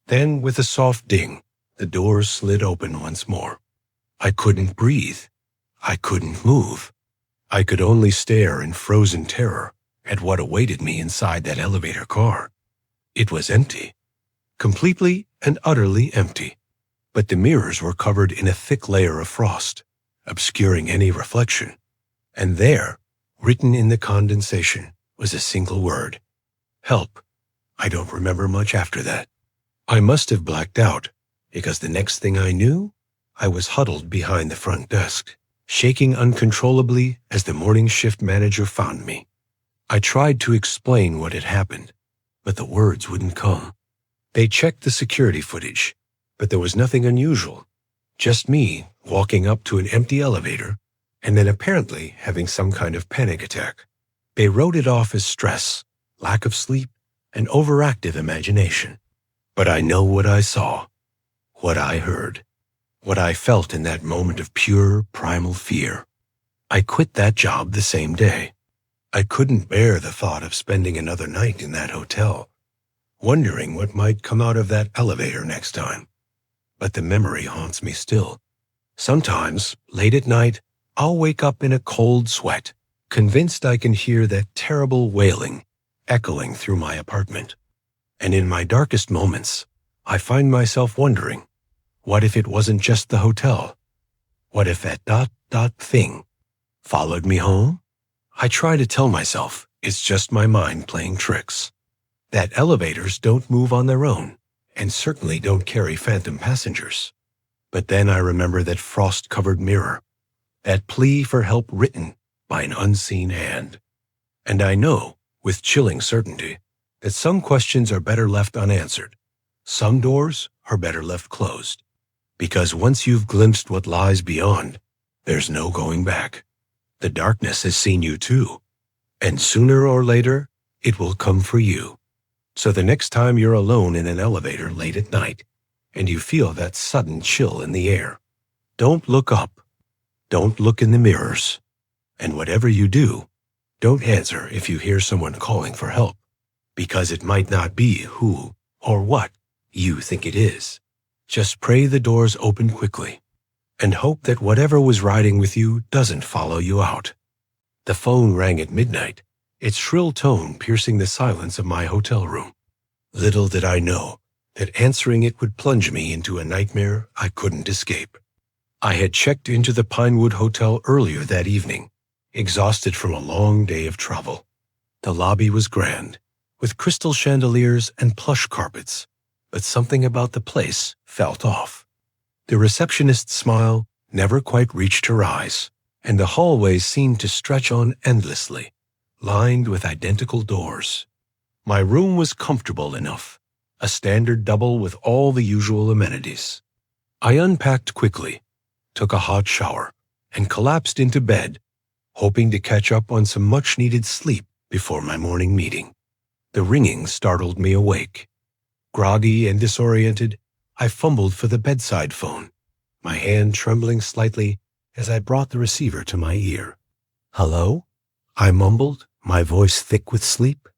Then, with a soft ding, the doors slid open once more. I couldn't breathe. I couldn't move. I could only stare in frozen terror at what awaited me inside that elevator car. It was empty. Completely and utterly empty. But the mirrors were covered in a thick layer of frost, obscuring any reflection. And there, written in the condensation, was a single word. Help. I don't remember much after that. I must have blacked out, because the next thing I knew, I was huddled behind the front desk, shaking uncontrollably as the morning shift manager found me. I tried to explain what had happened, but the words wouldn't come. They checked the security footage, but there was nothing unusual. Just me walking up to an empty elevator and then apparently having some kind of panic attack. They wrote it off as stress, lack of sleep, and overactive imagination. But I know what I saw, what I heard, what I felt in that moment of pure, primal fear. I quit that job the same day. I couldn't bear the thought of spending another night in that hotel, wondering what might come out of that elevator next time. But the memory haunts me still. Sometimes, late at night, I'll wake up in a cold sweat, convinced I can hear that terrible wailing echoing through my apartment. And in my darkest moments, I find myself wondering, what if it wasn't just the hotel? What if that thing followed me home? I try to tell myself it's just my mind playing tricks, that elevators don't move on their own and certainly don't carry phantom passengers. But then I remember that frost-covered mirror, that plea for help written by an unseen hand. And I know, with chilling certainty, that some questions are better left unanswered. Some doors are better left closed. Because once you've glimpsed what lies beyond, there's no going back. The darkness has seen you too, and sooner or later, it will come for you. So the next time you're alone in an elevator late at night, and you feel that sudden chill in the air, Don't look up. Don't look in the mirrors. And whatever you do, don't answer if you hear someone calling for help, because it might not be who or what you think it is. Just pray the doors open quickly and hope that whatever was riding with you doesn't follow you out. The phone rang at midnight, its shrill tone piercing the silence of my hotel room. Little did I know that answering it would plunge me into a nightmare I couldn't escape. I had checked into the Pinewood Hotel earlier that evening, exhausted from a long day of travel. The lobby was grand, with crystal chandeliers and plush carpets, but something about the place felt off. The receptionist's smile never quite reached her eyes, and the hallways seemed to stretch on endlessly, lined with identical doors. My room was comfortable enough, a standard double with all the usual amenities. I unpacked quickly, took a hot shower, and collapsed into bed, hoping to catch up on some much-needed sleep before my morning meeting. The ringing startled me awake. Groggy and disoriented, I fumbled for the bedside phone, my hand trembling slightly as I brought the receiver to my ear. "Hello?" I mumbled, my voice thick with sleep.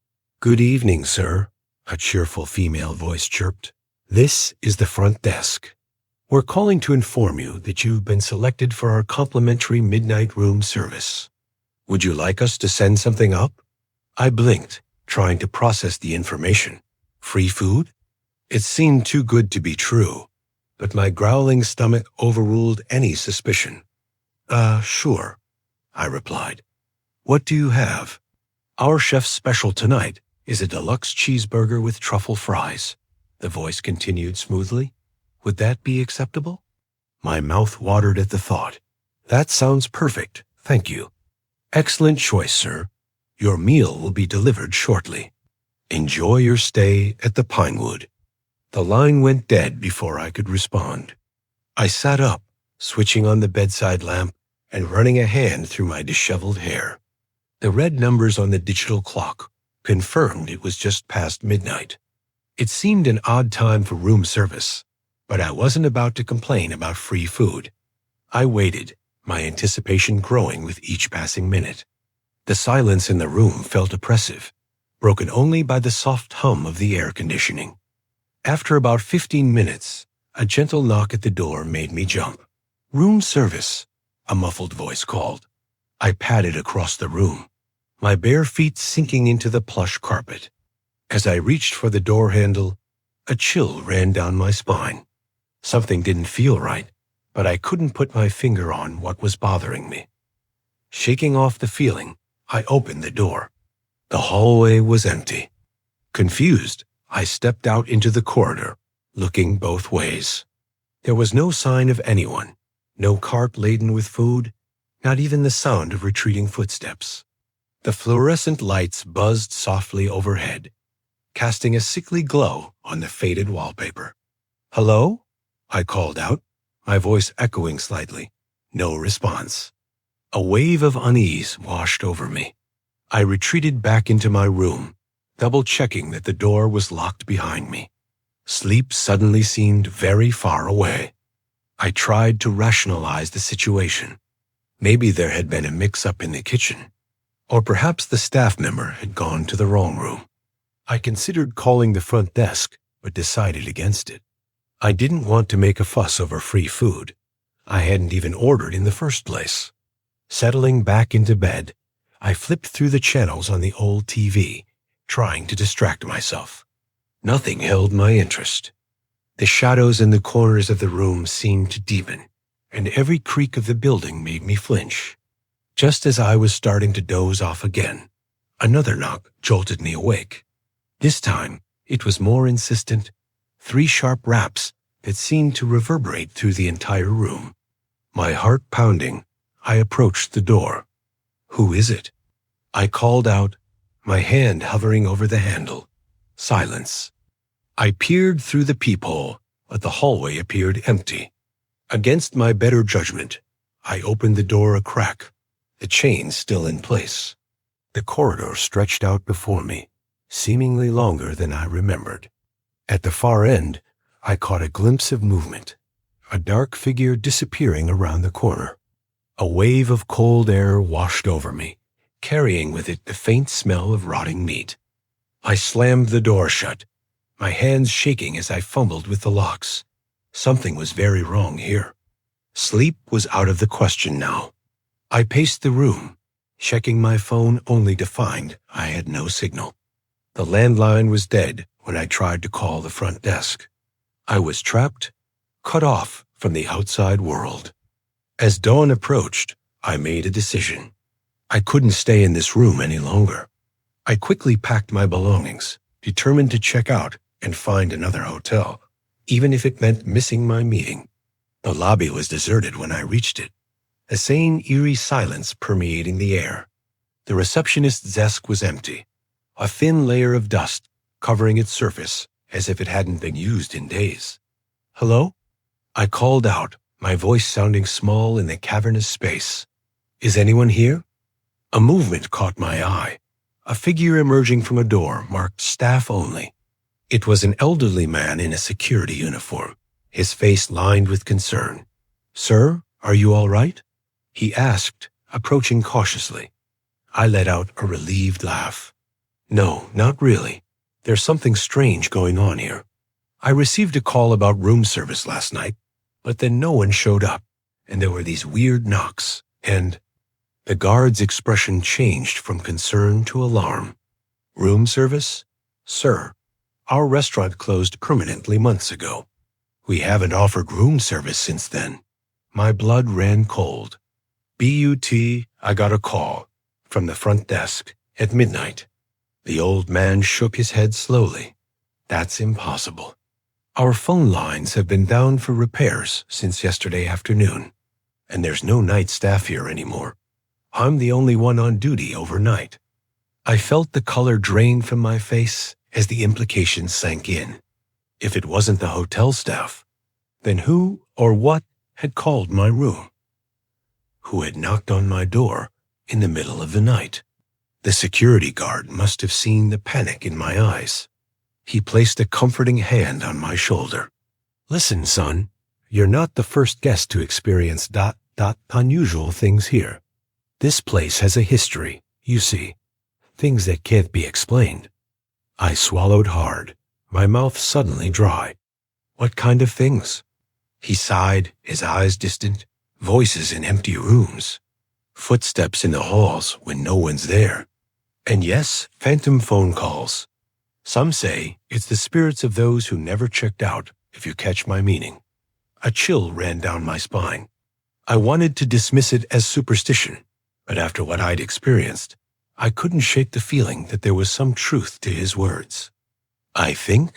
"Good evening, sir," a cheerful female voice chirped. "This is the front desk. We're calling to inform you that you've been selected for our complimentary midnight room service. Would you like us to send something up?" I blinked, trying to process the information. Free food? It seemed too good to be true, but my growling stomach overruled any suspicion. Sure," I replied. "What do you have?" "Our chef's special tonight is a deluxe cheeseburger with truffle fries," the voice continued smoothly. "Would that be acceptable?" My mouth watered at the thought. "That sounds perfect, thank you." "Excellent choice, sir. Your meal will be delivered shortly. Enjoy your stay at the Pinewood." The line went dead before I could respond. I sat up, switching on the bedside lamp and running a hand through my disheveled hair. The red numbers on the digital clock confirmed it was just past midnight. It seemed an odd time for room service, but I wasn't about to complain about free food. I waited, my anticipation growing with each passing minute. The silence in the room felt oppressive, broken only by the soft hum of the air conditioning. After about 15 minutes, a gentle knock at the door made me jump. "Room service," a muffled voice called. I padded across the room, my bare feet sinking into the plush carpet. As I reached for the door handle, a chill ran down my spine. Something didn't feel right, but I couldn't put my finger on what was bothering me. Shaking off the feeling, I opened the door. The hallway was empty. Confused, I stepped out into the corridor, looking both ways. There was no sign of anyone, no cart laden with food, not even the sound of retreating footsteps. The fluorescent lights buzzed softly overhead, casting a sickly glow on the faded wallpaper. "Hello?" I called out, my voice echoing slightly. No response. A wave of unease washed over me. I retreated back into my room, double-checking that the door was locked behind me. Sleep suddenly seemed very far away. I tried to rationalize the situation. Maybe there had been a mix-up in the kitchen, or perhaps the staff member had gone to the wrong room. I considered calling the front desk, but decided against it. I didn't want to make a fuss over free food. I hadn't even ordered in the first place. Settling back into bed, I flipped through the channels on the old TV, trying to distract myself. Nothing held my interest. The shadows in the corners of the room seemed to deepen, and every creak of the building made me flinch. Just as I was starting to doze off again, another knock jolted me awake. This time, it was more insistent, 3 sharp raps that seemed to reverberate through the entire room. My heart pounding, I approached the door. "Who is it?" I called out, my hand hovering over the handle. Silence. I peered through the peephole, but the hallway appeared empty. Against my better judgment, I opened the door a crack, the chain still in place. The corridor stretched out before me, seemingly longer than I remembered. At the far end, I caught a glimpse of movement. a dark figure disappearing around the corner. A wave of cold air washed over me, carrying with it the faint smell of rotting meat. I slammed the door shut, my hands shaking as I fumbled with the locks. Something was very wrong here. Sleep was out of the question now. I paced the room, checking my phone only to find I had no signal. The landline was dead when I tried to call the front desk. I was trapped, cut off from the outside world. As dawn approached, I made a decision. I couldn't stay in this room any longer. I quickly packed my belongings, determined to check out and find another hotel, even if it meant missing my meeting. The lobby was deserted when I reached it, a sane, eerie silence permeating the air. The receptionist's desk was empty, a thin layer of dust covering its surface as if it hadn't been used in days. "Hello?" I called out, my voice sounding small in the cavernous space. "Is anyone here?" A movement caught my eye, a figure emerging from a door marked "Staff Only." It was an elderly man in a security uniform, his face lined with concern. "Sir, are you all right?" he asked, approaching cautiously. I let out a relieved laugh. "No, not really. There's something strange going on here. I received a call about room service last night, but then no one showed up, and there were these weird knocks, and—" The guard's expression changed from concern to alarm. "Room service? Sir, our restaurant closed permanently months ago. We haven't offered room service since then." My blood ran cold. I got a call from the front desk at midnight. The old man shook his head slowly. "That's impossible. Our phone lines have been down for repairs since yesterday afternoon, and there's no night staff here anymore. I'm the only one on duty overnight." I felt the color drain from my face as the implications sank in. If it wasn't the hotel staff, then who or what had called my room? Who had knocked on my door in the middle of the night? The security guard must have seen the panic in my eyes. He placed a comforting hand on my shoulder. "Listen, son, you're not the first guest to experience unusual things here. This place has a history, you see, things that can't be explained." I swallowed hard, my mouth suddenly dry. "What kind of things?" He sighed, his eyes distant, voices in empty rooms, footsteps in the halls when no one's there. And yes, phantom phone calls. Some say it's the spirits of those who never checked out, if you catch my meaning. A chill ran down my spine. I wanted to dismiss it as superstition, but after what I'd experienced, I couldn't shake the feeling that there was some truth to his words. I think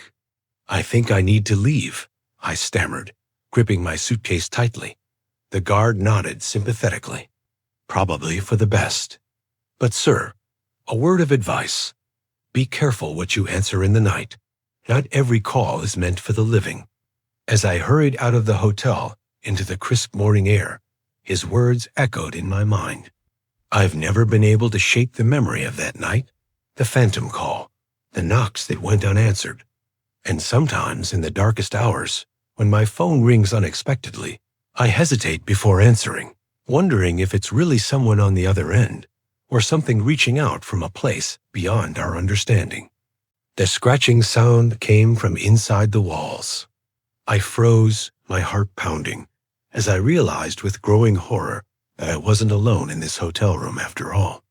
I need to leave," I stammered, gripping my suitcase tightly. The guard nodded sympathetically. "Probably for the best. But sir, a word of advice. Be careful what you answer in the night. Not every call is meant for the living." As I hurried out of the hotel into the crisp morning air, his words echoed in my mind. I've never been able to shake the memory of that night, the phantom call, the knocks that went unanswered. And sometimes in the darkest hours, when my phone rings unexpectedly, I hesitate before answering, wondering if it's really someone on the other end, or something reaching out from a place beyond our understanding. The scratching sound came from inside the walls. I froze, my heart pounding, as I realized with growing horror that I wasn't alone in this hotel room after all.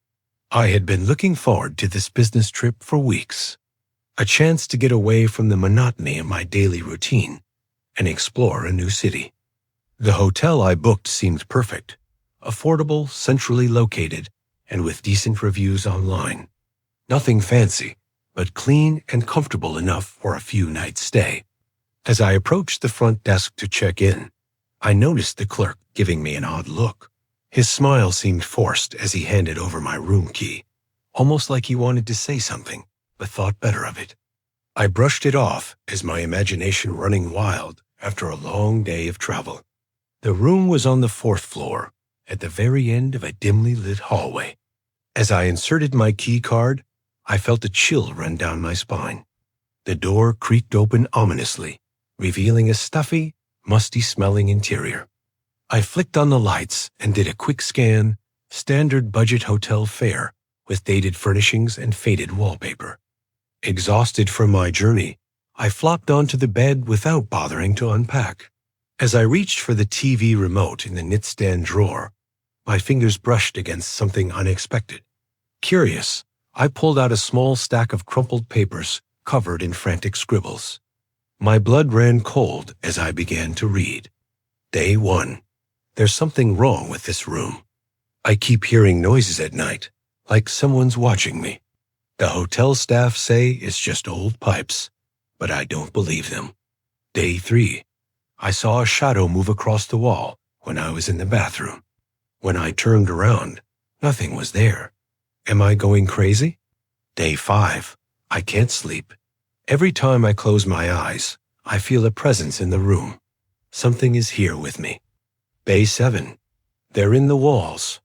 I had been looking forward to this business trip for weeks, a chance to get away from the monotony of my daily routine and explore a new city. The hotel I booked seemed perfect, affordable, centrally located, and with decent reviews online. Nothing fancy, but clean and comfortable enough for a few nights' stay. As I approached the front desk to check in, I noticed the clerk giving me an odd look. His smile seemed forced as he handed over my room key, almost like he wanted to say something, but thought better of it. I brushed it off as my imagination running wild after a long day of travel. The room was on the 4th floor, at the very end of a dimly lit hallway. As I inserted my key card, I felt a chill run down my spine. The door creaked open ominously, revealing a stuffy, musty-smelling interior. I flicked on the lights and did a quick scan, standard budget hotel fare with dated furnishings and faded wallpaper. Exhausted from my journey, I flopped onto the bed without bothering to unpack. As I reached for the TV remote in the nightstand drawer, my fingers brushed against something unexpected. Curious, I pulled out a small stack of crumpled papers covered in frantic scribbles. My blood ran cold as I began to read. Day 1. There's something wrong with this room. I keep hearing noises at night, like someone's watching me. The hotel staff say it's just old pipes, but I don't believe them. Day 3. I saw a shadow move across the wall when I was in the bathroom. When I turned around, nothing was there. Am I going crazy? Day 5. I can't sleep. Every time I close my eyes, I feel a presence in the room. Something is here with me. Day 7. They're in the walls.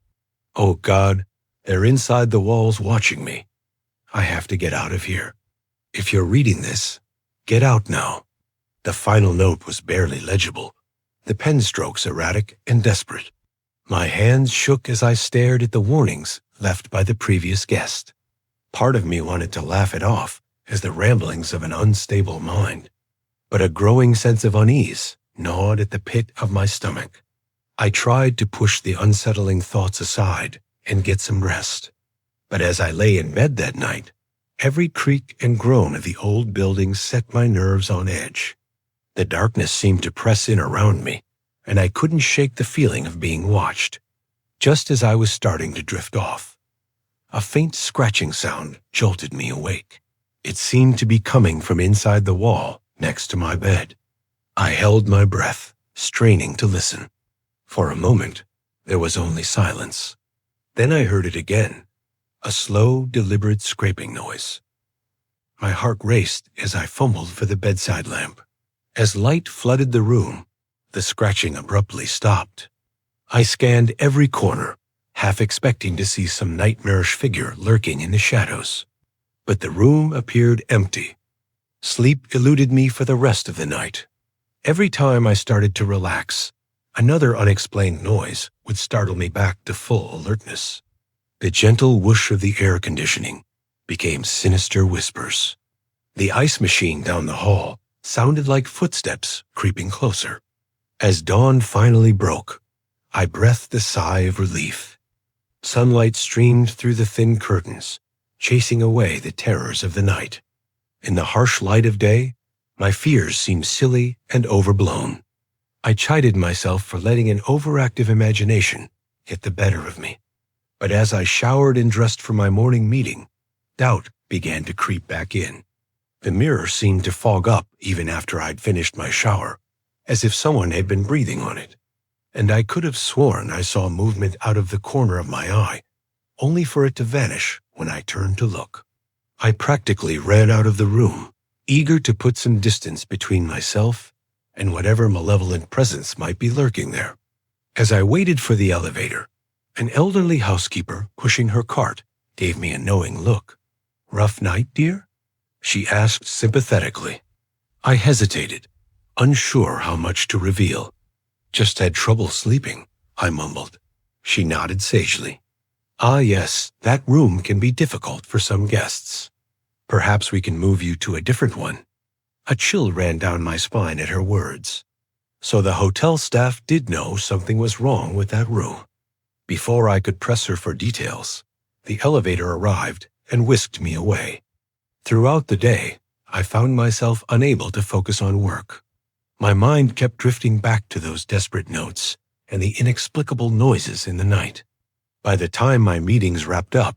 Oh God, they're inside the walls watching me. I have to get out of here. If you're reading this, get out now. The final note was barely legible, the pen strokes erratic and desperate. My hands shook as I stared at the warnings left by the previous guest. Part of me wanted to laugh it off as the ramblings of an unstable mind, but a growing sense of unease gnawed at the pit of my stomach. I tried to push the unsettling thoughts aside and get some rest. But as I lay in bed that night, every creak and groan of the old building set my nerves on edge. The darkness seemed to press in around me, and I couldn't shake the feeling of being watched. Just as I was starting to drift off, a faint scratching sound jolted me awake. It seemed to be coming from inside the wall next to my bed. I held my breath, straining to listen. For a moment, there was only silence. Then I heard it again, a slow, deliberate scraping noise. My heart raced as I fumbled for the bedside lamp. As light flooded the room, the scratching abruptly stopped. I scanned every corner, half expecting to see some nightmarish figure lurking in the shadows. But the room appeared empty. Sleep eluded me for the rest of the night. Every time I started to relax, another unexplained noise would startle me back to full alertness. The gentle whoosh of the air conditioning became sinister whispers. The ice machine down the hall sounded like footsteps creeping closer. As dawn finally broke, I breathed a sigh of relief. Sunlight streamed through the thin curtains, chasing away the terrors of the night. In the harsh light of day, my fears seemed silly and overblown. I chided myself for letting an overactive imagination get the better of me. But as I showered and dressed for my morning meeting, doubt began to creep back in. The mirror seemed to fog up even after I'd finished my shower, as if someone had been breathing on it. And I could have sworn I saw movement out of the corner of my eye, only for it to vanish when I turned to look. I practically ran out of the room, eager to put some distance between myself and whatever malevolent presence might be lurking there. As I waited for the elevator, an elderly housekeeper pushing her cart gave me a knowing look. "Rough night, dear?" she asked sympathetically. I hesitated, unsure how much to reveal. "Just had trouble sleeping," I mumbled. She nodded sagely. "Ah, yes, that room can be difficult for some guests. Perhaps we can move you to a different one." A chill ran down my spine at her words. So the hotel staff did know something was wrong with that room. Before I could press her for details, the elevator arrived and whisked me away. Throughout the day, I found myself unable to focus on work. My mind kept drifting back to those desperate notes and the inexplicable noises in the night. By the time my meetings wrapped up,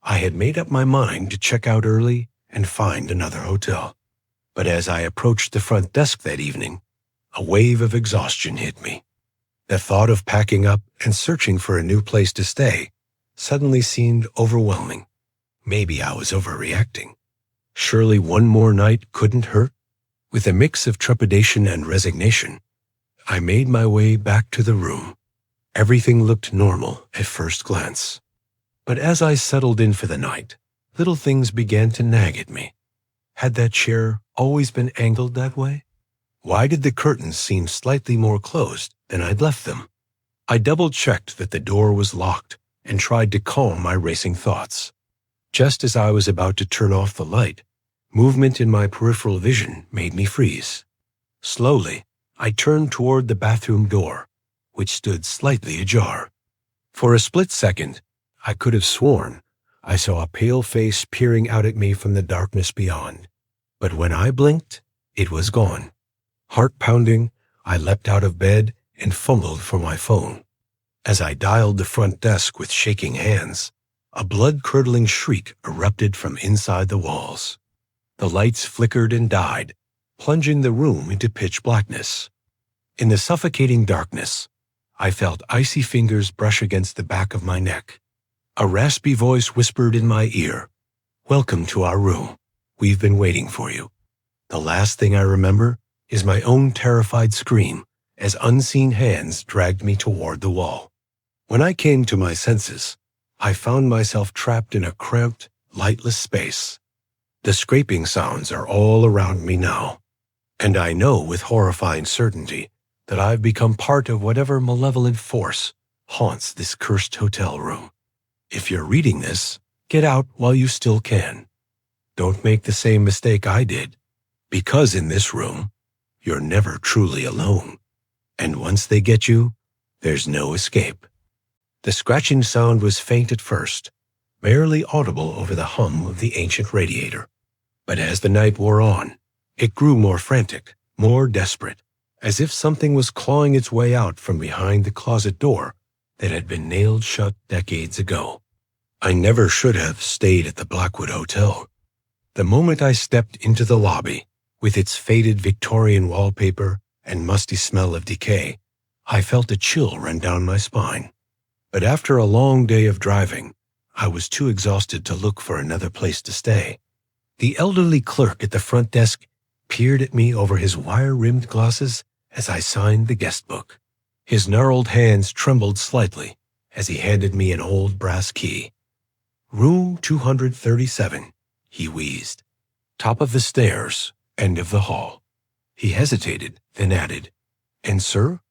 I had made up my mind to check out early and find another hotel. But as I approached the front desk that evening, a wave of exhaustion hit me. The thought of packing up and searching for a new place to stay suddenly seemed overwhelming. Maybe I was overreacting. Surely one more night couldn't hurt. With a mix of trepidation and resignation, I made my way back to the room. Everything looked normal at first glance. But as I settled in for the night, little things began to nag at me. Had that chair always been angled that way? Why did the curtains seem slightly more closed than I'd left them? I double-checked that the door was locked and tried to calm my racing thoughts. Just as I was about to turn off the light, movement in my peripheral vision made me freeze. Slowly, I turned toward the bathroom door, which stood slightly ajar. For a split second, I could have sworn I saw a pale face peering out at me from the darkness beyond. But when I blinked, it was gone. Heart pounding, I leapt out of bed and fumbled for my phone. As I dialed the front desk with shaking hands, a blood-curdling shriek erupted from inside the walls. The lights flickered and died, plunging the room into pitch blackness. In the suffocating darkness, I felt icy fingers brush against the back of my neck. A raspy voice whispered in my ear, "Welcome to our room. We've been waiting for you." The last thing I remember is my own terrified scream as unseen hands dragged me toward the wall. When I came to my senses, I found myself trapped in a cramped, lightless space. The scraping sounds are all around me now, and I know with horrifying certainty that I've become part of whatever malevolent force haunts this cursed hotel room. If you're reading this, get out while you still can. Don't make the same mistake I did, because in this room, you're never truly alone. And once they get you, there's no escape. The scratching sound was faint at first, barely audible over the hum of the ancient radiator. But as the night wore on, it grew more frantic, more desperate, as if something was clawing its way out from behind the closet door that had been nailed shut decades ago. I never should have stayed at the Blackwood Hotel. The moment I stepped into the lobby, with its faded Victorian wallpaper and musty smell of decay, I felt a chill run down my spine. But after a long day of driving, I was too exhausted to look for another place to stay. The elderly clerk at the front desk peered at me over his wire-rimmed glasses as I signed the guest book. His gnarled hands trembled slightly as he handed me an old brass key. "Room 237, he wheezed. "Top of the stairs, end of the hall." He hesitated, then added, "And sir,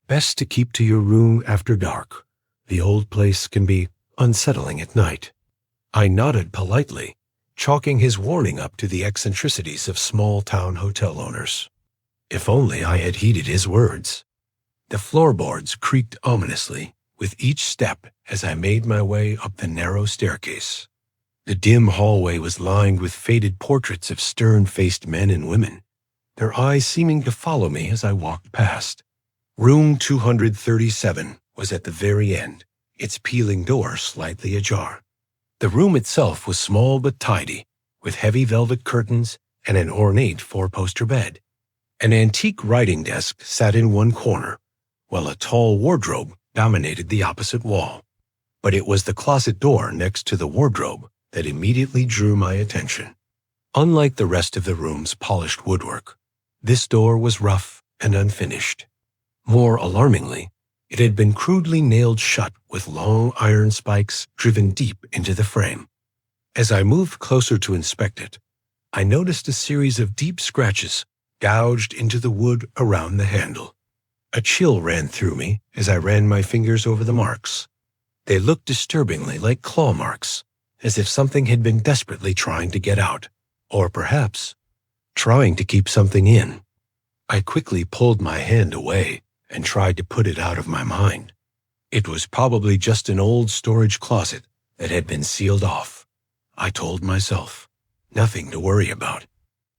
best to keep to your room after dark. The old place can be unsettling at night." I nodded politely, chalking his warning up to the eccentricities of small-town hotel owners. If only I had heeded his words. The floorboards creaked ominously with each step as I made my way up the narrow staircase. The dim hallway was lined with faded portraits of stern-faced men and women, their eyes seeming to follow me as I walked past. Room 237 was at the very end, its peeling door slightly ajar. The room itself was small but tidy, with heavy velvet curtains and an ornate four-poster bed. An antique writing desk sat in one corner, while a tall wardrobe dominated the opposite wall. But it was the closet door next to the wardrobe that immediately drew my attention. Unlike the rest of the room's polished woodwork, this door was rough and unfinished. More alarmingly, it had been crudely nailed shut with long iron spikes driven deep into the frame. As I moved closer to inspect it, I noticed a series of deep scratches gouged into the wood around the handle. A chill ran through me as I ran my fingers over the marks. They looked disturbingly like claw marks, as if something had been desperately trying to get out, or perhaps trying to keep something in. I quickly pulled my hand away and tried to put it out of my mind. It was probably just an old storage closet that had been sealed off. I told myself, nothing to worry about.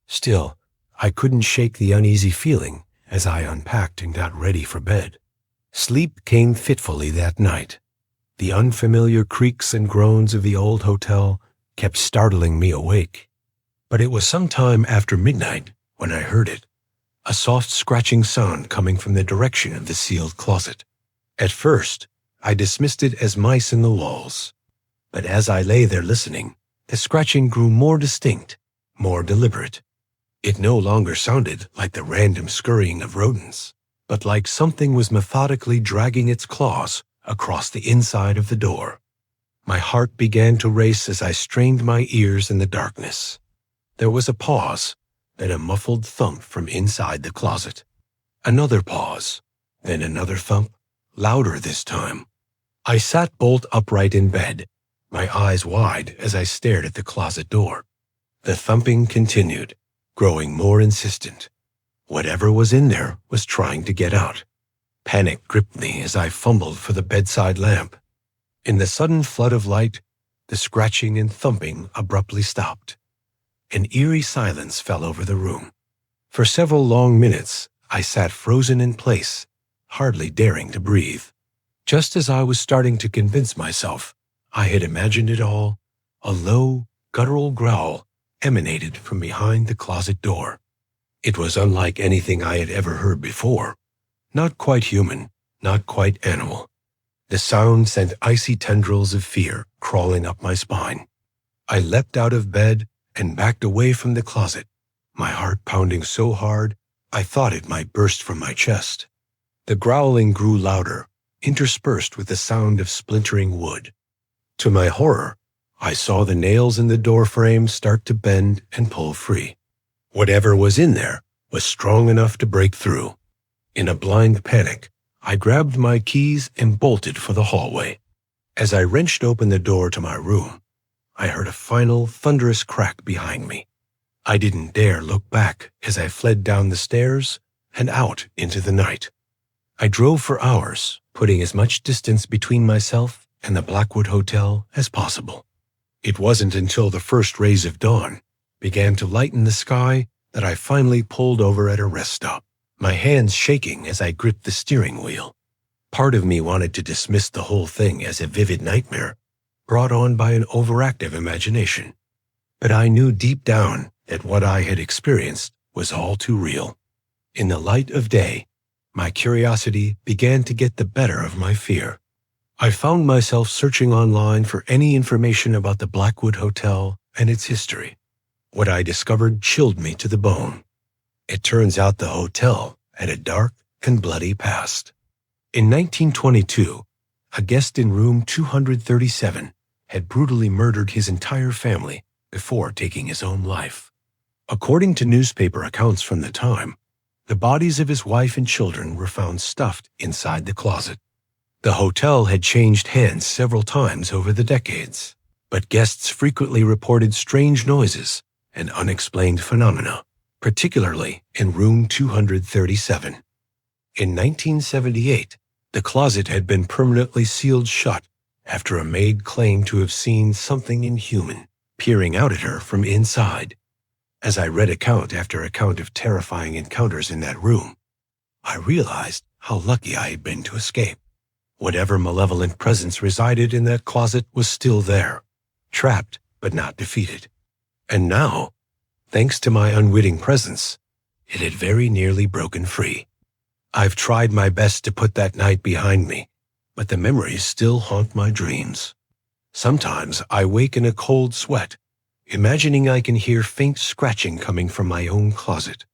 Still, I couldn't shake the uneasy feeling as I unpacked and got ready for bed. Sleep came fitfully that night. The unfamiliar creaks and groans of the old hotel kept startling me awake. But it was sometime after midnight when I heard it, a soft scratching sound coming from the direction of the sealed closet. At first, I dismissed it as mice in the walls. But as I lay there listening, the scratching grew more distinct, more deliberate. It no longer sounded like the random scurrying of rodents, but like something was methodically dragging its claws across the inside of the door. My heart began to race as I strained my ears in the darkness. There was a pause, then a muffled thump from inside the closet. Another pause, then another thump, louder this time. I sat bolt upright in bed, my eyes wide as I stared at the closet door. The thumping continued, growing more insistent. Whatever was in there was trying to get out. Panic gripped me as I fumbled for the bedside lamp. In the sudden flood of light, the scratching and thumping abruptly stopped. An eerie silence fell over the room. For several long minutes, I sat frozen in place, hardly daring to breathe. Just as I was starting to convince myself I had imagined it all, a low, guttural growl emanated from behind the closet door. It was unlike anything I had ever heard before. Not quite human, not quite animal. The sound sent icy tendrils of fear crawling up my spine. I leapt out of bed and backed away from the closet, my heart pounding so hard I thought it might burst from my chest. The growling grew louder, interspersed with the sound of splintering wood. To my horror, I saw the nails in the doorframe start to bend and pull free. Whatever was in there was strong enough to break through. In a blind panic, I grabbed my keys and bolted for the hallway. As I wrenched open the door to my room, I heard a final thunderous crack behind me. I didn't dare look back as I fled down the stairs and out into the night. I drove for hours, putting as much distance between myself and the Blackwood Hotel as possible. It wasn't until the first rays of dawn began to lighten the sky that I finally pulled over at a rest stop, my hands shaking as I gripped the steering wheel. Part of me wanted to dismiss the whole thing as a vivid nightmare, brought on by an overactive imagination. But I knew deep down that what I had experienced was all too real. In the light of day, my curiosity began to get the better of my fear. I found myself searching online for any information about the Blackwood Hotel and its history. What I discovered chilled me to the bone. It turns out the hotel had a dark and bloody past. In 1922, a guest in room 237 had brutally murdered his entire family before taking his own life. According to newspaper accounts from the time, the bodies of his wife and children were found stuffed inside the closet. The hotel had changed hands several times over the decades, but guests frequently reported strange noises and unexplained phenomena, particularly in room 237. In 1978, the closet had been permanently sealed shut after a maid claimed to have seen something inhuman peering out at her from inside. As I read account after account of terrifying encounters in that room, I realized how lucky I had been to escape. Whatever malevolent presence resided in that closet was still there, trapped but not defeated. And now, thanks to my unwitting presence, it had very nearly broken free. I've tried my best to put that night behind me, but the memories still haunt my dreams. Sometimes I wake in a cold sweat, imagining I can hear faint scratching coming from my own closet.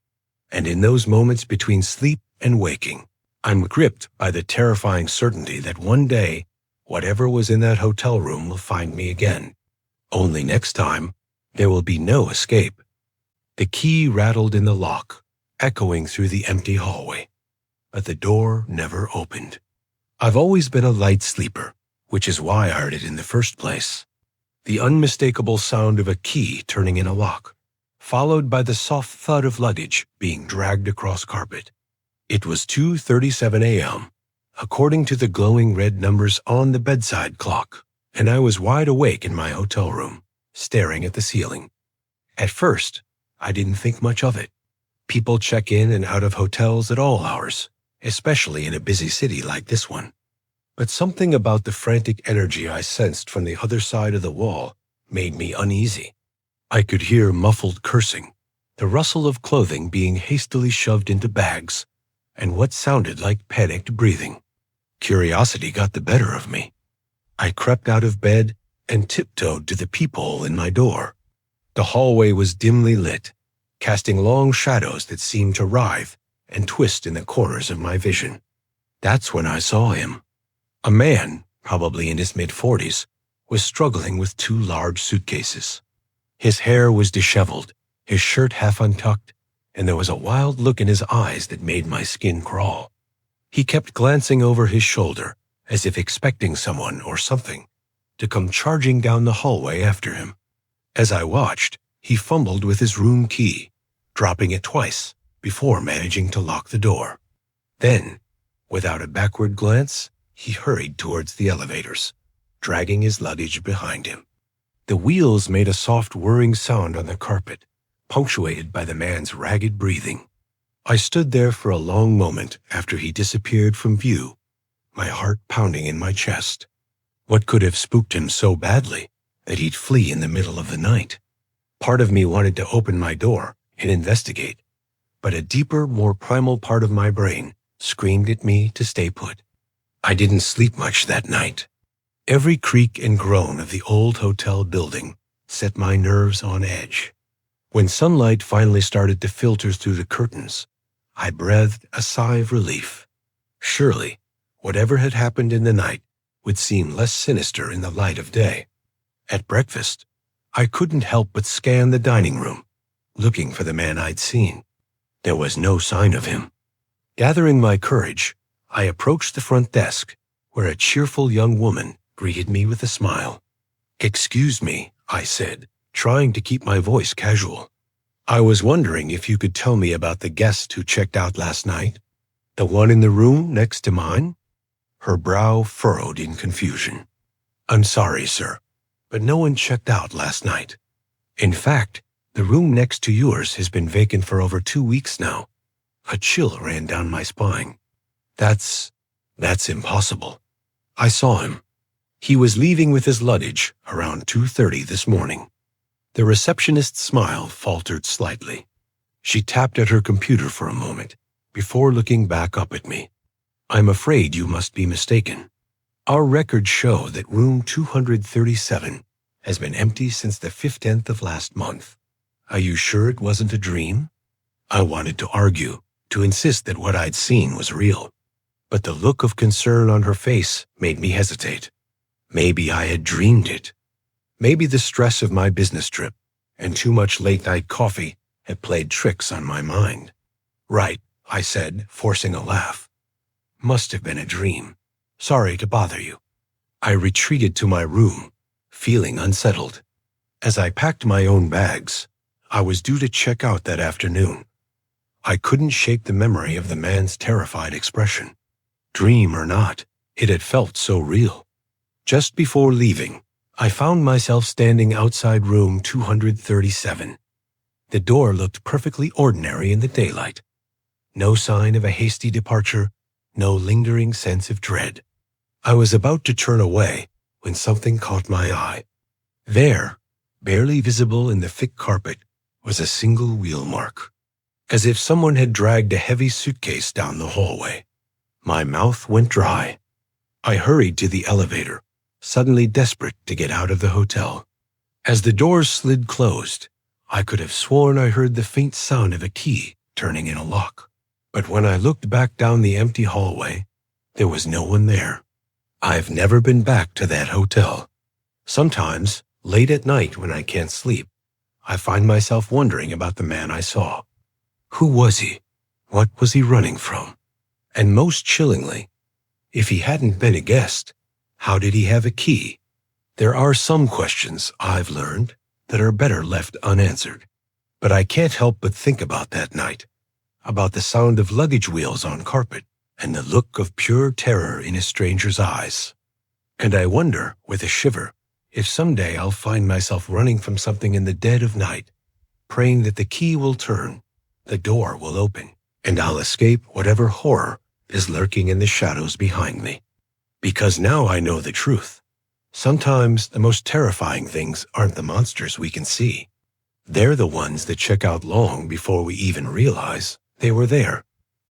And in those moments between sleep and waking, I'm gripped by the terrifying certainty that one day, whatever was in that hotel room will find me again. Only next time, there will be no escape. The key rattled in the lock, echoing through the empty hallway, but the door never opened. I've always been a light sleeper, which is why I heard it in the first place. The unmistakable sound of a key turning in a lock, followed by the soft thud of luggage being dragged across carpet. It was 2:37 a.m., according to the glowing red numbers on the bedside clock, and I was wide awake in my hotel room, staring at the ceiling. At first, I didn't think much of it. People check in and out of hotels at all hours, especially in a busy city like this one. But something about the frantic energy I sensed from the other side of the wall made me uneasy. I could hear muffled cursing, the rustle of clothing being hastily shoved into bags, and what sounded like panicked breathing. Curiosity got the better of me. I crept out of bed and tiptoed to the peephole in my door. The hallway was dimly lit, casting long shadows that seemed to writhe and twist in the corners of my vision. That's when I saw him. A man, probably in his mid-40s, was struggling with two large suitcases. His hair was disheveled, his shirt half untucked, and there was a wild look in his eyes that made my skin crawl. He kept glancing over his shoulder, as if expecting someone or something to come charging down the hallway after him. As I watched, he fumbled with his room key, dropping it twice before managing to lock the door. Then, without a backward glance, he hurried towards the elevators, dragging his luggage behind him. The wheels made a soft whirring sound on the carpet, punctuated by the man's ragged breathing. I stood there for a long moment after he disappeared from view, my heart pounding in my chest. What could have spooked him so badly that he'd flee in the middle of the night? Part of me wanted to open my door and investigate, but a deeper, more primal part of my brain screamed at me to stay put. I didn't sleep much that night. Every creak and groan of the old hotel building set my nerves on edge. When sunlight finally started to filter through the curtains, I breathed a sigh of relief. Surely, whatever had happened in the night would seem less sinister in the light of day. At breakfast, I couldn't help but scan the dining room, looking for the man I'd seen. There was no sign of him. Gathering my courage, I approached the front desk, where a cheerful young woman greeted me with a smile. "Excuse me," I said, trying to keep my voice casual. "I was wondering if you could tell me about the guest who checked out last night. The one in the room next to mine?" Her brow furrowed in confusion. "I'm sorry, sir, but no one checked out last night. In fact, the room next to yours has been vacant for over 2 weeks now." A chill ran down my spine. That's impossible. I saw him. He was leaving with his luggage around 2:30 this morning. The receptionist's smile faltered slightly. She tapped at her computer for a moment before looking back up at me. "I'm afraid you must be mistaken. Our records show that room 237 has been empty since the 15th of last month. Are you sure it wasn't a dream?" I wanted to argue, to insist that what I'd seen was real, but the look of concern on her face made me hesitate. Maybe I had dreamed it. Maybe the stress of my business trip and too much late-night coffee had played tricks on my mind. "Right," I said, forcing a laugh. "Must have been a dream. Sorry to bother you." I retreated to my room, feeling unsettled. As I packed my own bags, I was due to check out that afternoon. I couldn't shake the memory of the man's terrified expression. Dream or not, it had felt so real. Just before leaving, I found myself standing outside room 237. The door looked perfectly ordinary in the daylight. No sign of a hasty departure, no lingering sense of dread. I was about to turn away when something caught my eye. There, barely visible in the thick carpet, was a single wheel mark, as if someone had dragged a heavy suitcase down the hallway. My mouth went dry. I hurried to the elevator, suddenly desperate to get out of the hotel. As the doors slid closed, I could have sworn I heard the faint sound of a key turning in a lock. But when I looked back down the empty hallway, there was no one there. I've never been back to that hotel. Sometimes, late at night when I can't sleep, I find myself wondering about the man I saw. Who was he? What was he running from? And most chillingly, if he hadn't been a guest, how did he have a key? There are some questions, I've learned, that are better left unanswered. But I can't help but think about that night, about the sound of luggage wheels on carpet, and the look of pure terror in a stranger's eyes. And I wonder, with a shiver, if someday I'll find myself running from something in the dead of night, praying that the key will turn, the door will open, and I'll escape whatever horror is lurking in the shadows behind me. Because now I know the truth. Sometimes the most terrifying things aren't the monsters we can see. They're the ones that check out long before we even realize they were there.